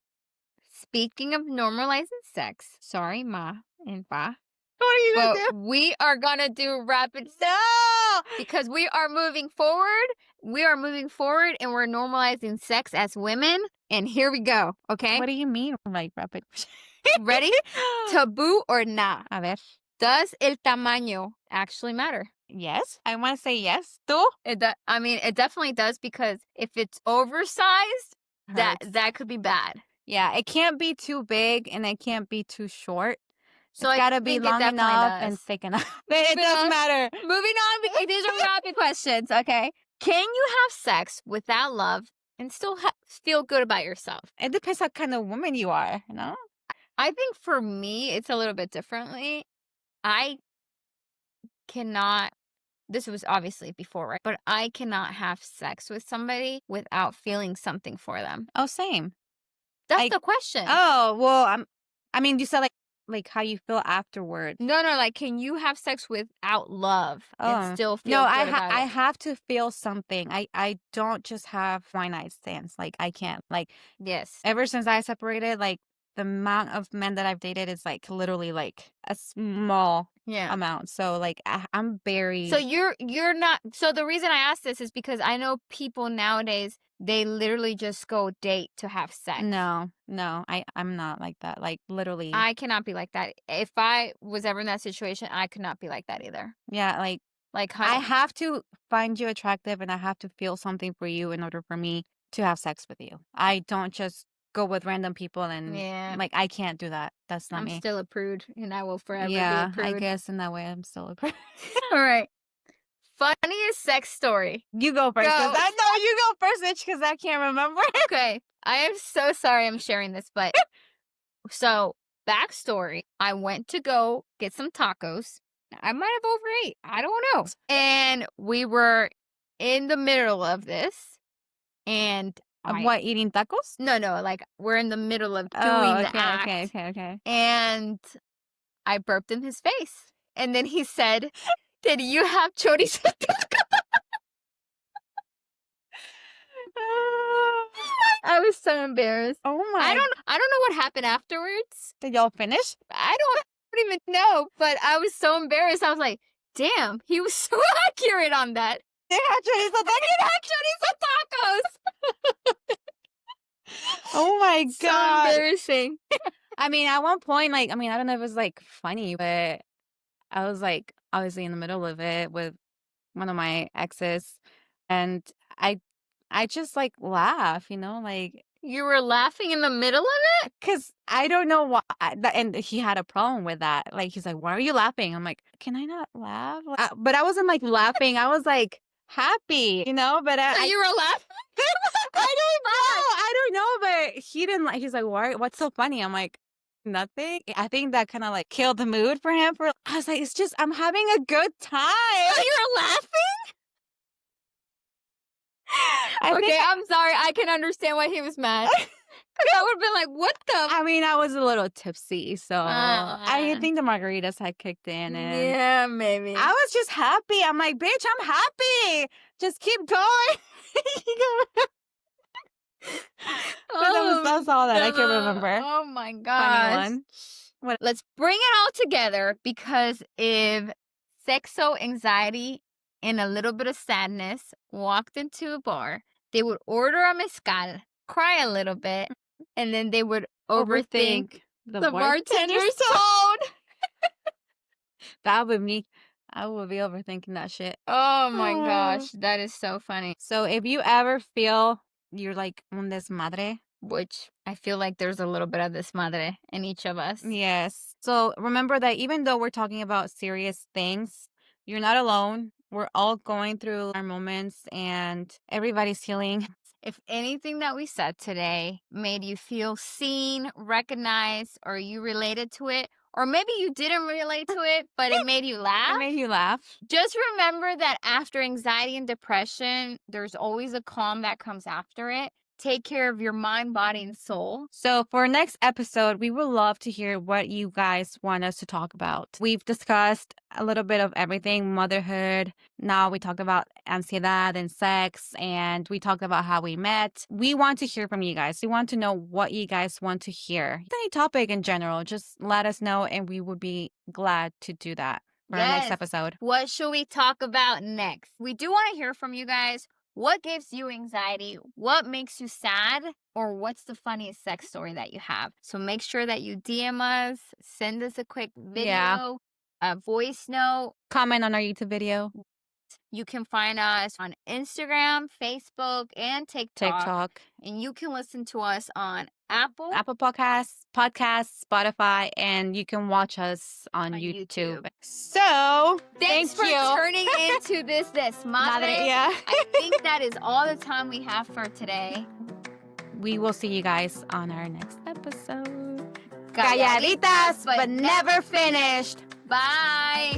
Speaker 2: speaking of normalizing sex, sorry, ma and pa,
Speaker 1: what are you
Speaker 2: but
Speaker 1: gonna do?
Speaker 2: we are gonna do rapid
Speaker 1: No!
Speaker 2: because we are moving forward. We are moving forward and we're normalizing sex as women. And here we go. Okay.
Speaker 1: What do you mean, like, rapid?
Speaker 2: Ready? Taboo or not?
Speaker 1: A ver.
Speaker 2: Does el tamaño actually matter?
Speaker 1: Yes. I want to say yes. ¿Tú?
Speaker 2: I mean, it definitely does because if it's oversized,
Speaker 1: Hurts.
Speaker 2: that could be bad.
Speaker 1: Yeah, it can't be too big and it can't be too short.
Speaker 2: So
Speaker 1: It's
Speaker 2: I
Speaker 1: gotta be
Speaker 2: think it
Speaker 1: long
Speaker 2: definitely
Speaker 1: enough
Speaker 2: does.
Speaker 1: and thick enough. It
Speaker 2: Moving
Speaker 1: does
Speaker 2: on.
Speaker 1: matter.
Speaker 2: Moving on because these are rapid questions, okay? Can you have sex without love and still feel good about yourself?
Speaker 1: It depends what kind of woman you are,
Speaker 2: I think for me, it's a little bit differently. I cannot, this was obviously before, right? But I cannot have sex with somebody without feeling something for them.
Speaker 1: Oh, same.
Speaker 2: That's
Speaker 1: Like,
Speaker 2: the question.
Speaker 1: oh, well, I mean, you said like how you feel afterward.
Speaker 2: No, like, can you have sex without love and still feel
Speaker 1: No,
Speaker 2: good about
Speaker 1: I
Speaker 2: it?
Speaker 1: have to feel something. I don't just have one night stands. Like, I can't. Like,
Speaker 2: Yes.
Speaker 1: ever since I separated, like, the amount of men that I've dated is like literally like a small
Speaker 2: Yeah.
Speaker 1: amount. So like I'm very
Speaker 2: So you're not, so the reason I ask this is because I know people nowadays, they literally just go date to have sex.
Speaker 1: no, I'm not like that. Like, literally.
Speaker 2: I cannot be like that. If I was ever in that situation, I could not be like that either.
Speaker 1: Yeah, like
Speaker 2: Like,
Speaker 1: I
Speaker 2: honey,
Speaker 1: have to find you attractive and I have to feel something for you in order for me to have sex with you. I don't just go with random people and
Speaker 2: Yeah.
Speaker 1: like I can't do that. That's not
Speaker 2: I'm
Speaker 1: me.
Speaker 2: still a prude, and I will forever be
Speaker 1: Yeah,
Speaker 2: a prude.
Speaker 1: I guess in that way I'm still a prude.
Speaker 2: All right. Funniest sex story.
Speaker 1: You go first.
Speaker 2: Go.
Speaker 1: No, you go first, bitch, because I can't remember.
Speaker 2: Okay. I am so sorry I'm sharing this, but so backstory. I went to go get some tacos. I might have overate. I don't know. And we were in the middle of this. And
Speaker 1: What, eating tacos?
Speaker 2: No, like we're in the middle of doing
Speaker 1: Oh,
Speaker 2: the act.
Speaker 1: okay.
Speaker 2: And I burped in his face. And then he said, "Did you have chorizo taco?" I was so embarrassed.
Speaker 1: Oh my.
Speaker 2: I don't know what happened afterwards.
Speaker 1: Did y'all finish?
Speaker 2: I don't even know, but I was so embarrassed. I was like, damn, he was so accurate on that.
Speaker 1: They had chorizo tacos.
Speaker 2: Chorizo tacos.
Speaker 1: Oh my
Speaker 2: So
Speaker 1: god.
Speaker 2: embarrassing.
Speaker 1: I mean, at one point, like, I mean, I don't know if it was like funny, but I was like obviously in the middle of it with one of my exes, and I just like laugh, you know, like
Speaker 2: You were laughing in the middle of it?
Speaker 1: because I don't know why, and he had a problem with that. Like he's like, "Why are you laughing?" I'm like, "Can I not laugh?" But I wasn't like laughing. I was like happy, you know. But
Speaker 2: So you were laughing?
Speaker 1: I don't know. But he didn't like. He's like, "Why? What's so funny?" I'm like, "Nothing." I think that kind of like killed the mood for him. I was like, "It's just I'm having a good time."
Speaker 2: So you were laughing? Okay, I'm sorry. I can understand why he was mad. Because I would have been like, what the?
Speaker 1: I mean, I was a little tipsy, so I think the margaritas had kicked in, and
Speaker 2: Yeah, maybe.
Speaker 1: I was just happy. I'm like, bitch, I'm happy. Just keep going. But that's all that I can remember.
Speaker 2: Oh my
Speaker 1: Funny
Speaker 2: gosh.
Speaker 1: one. What?
Speaker 2: Let's bring it all together, because if sexo anxiety and a little bit of sadness walked into a bar, they would order a mezcal, cry a little bit, and then they would overthink the bartender's tone.
Speaker 1: That would me. I would be overthinking that shit.
Speaker 2: Oh my gosh, that is so funny.
Speaker 1: So if you ever feel you're like un desmadre,
Speaker 2: Which I feel like there's a little bit of this madre in each of us.
Speaker 1: yes. So remember that even though we're talking about serious things, you're not alone. We're all going through our moments and everybody's healing.
Speaker 2: If anything that we said today made you feel seen, recognized, or you related to it, or maybe you didn't relate to it, but it made you laugh.
Speaker 1: It made you laugh.
Speaker 2: Just remember that after anxiety and depression, there's always a calm that comes after it. Take care of your mind, body, and soul.
Speaker 1: So for our next episode, we would love to hear what you guys want us to talk about. We've discussed a little bit of everything, motherhood. Now we talked about ansiedad and sex, and we talked about how we met. We want to hear from you guys. We want to know what you guys want to hear. Any topic in general, just let us know, and we would be glad to do that for our next episode.
Speaker 2: What should we talk about next? We do want to hear from you guys. What gives you anxiety? What makes you sad? Or what's the funniest sex story that you have? So make sure that you DM us, send us a quick video, a voice note.
Speaker 1: Comment on our YouTube video.
Speaker 2: You can find us on Instagram, Facebook, and TikTok. And you can listen to us on Apple
Speaker 1: Podcasts, Spotify, and you can watch us on YouTube. So,
Speaker 2: thanks for turning into this Desmadre.
Speaker 1: Yeah.
Speaker 2: I think that is all the time we have for today.
Speaker 1: We will see you guys on our next episode.
Speaker 2: Calladitas, but never finished. Bye.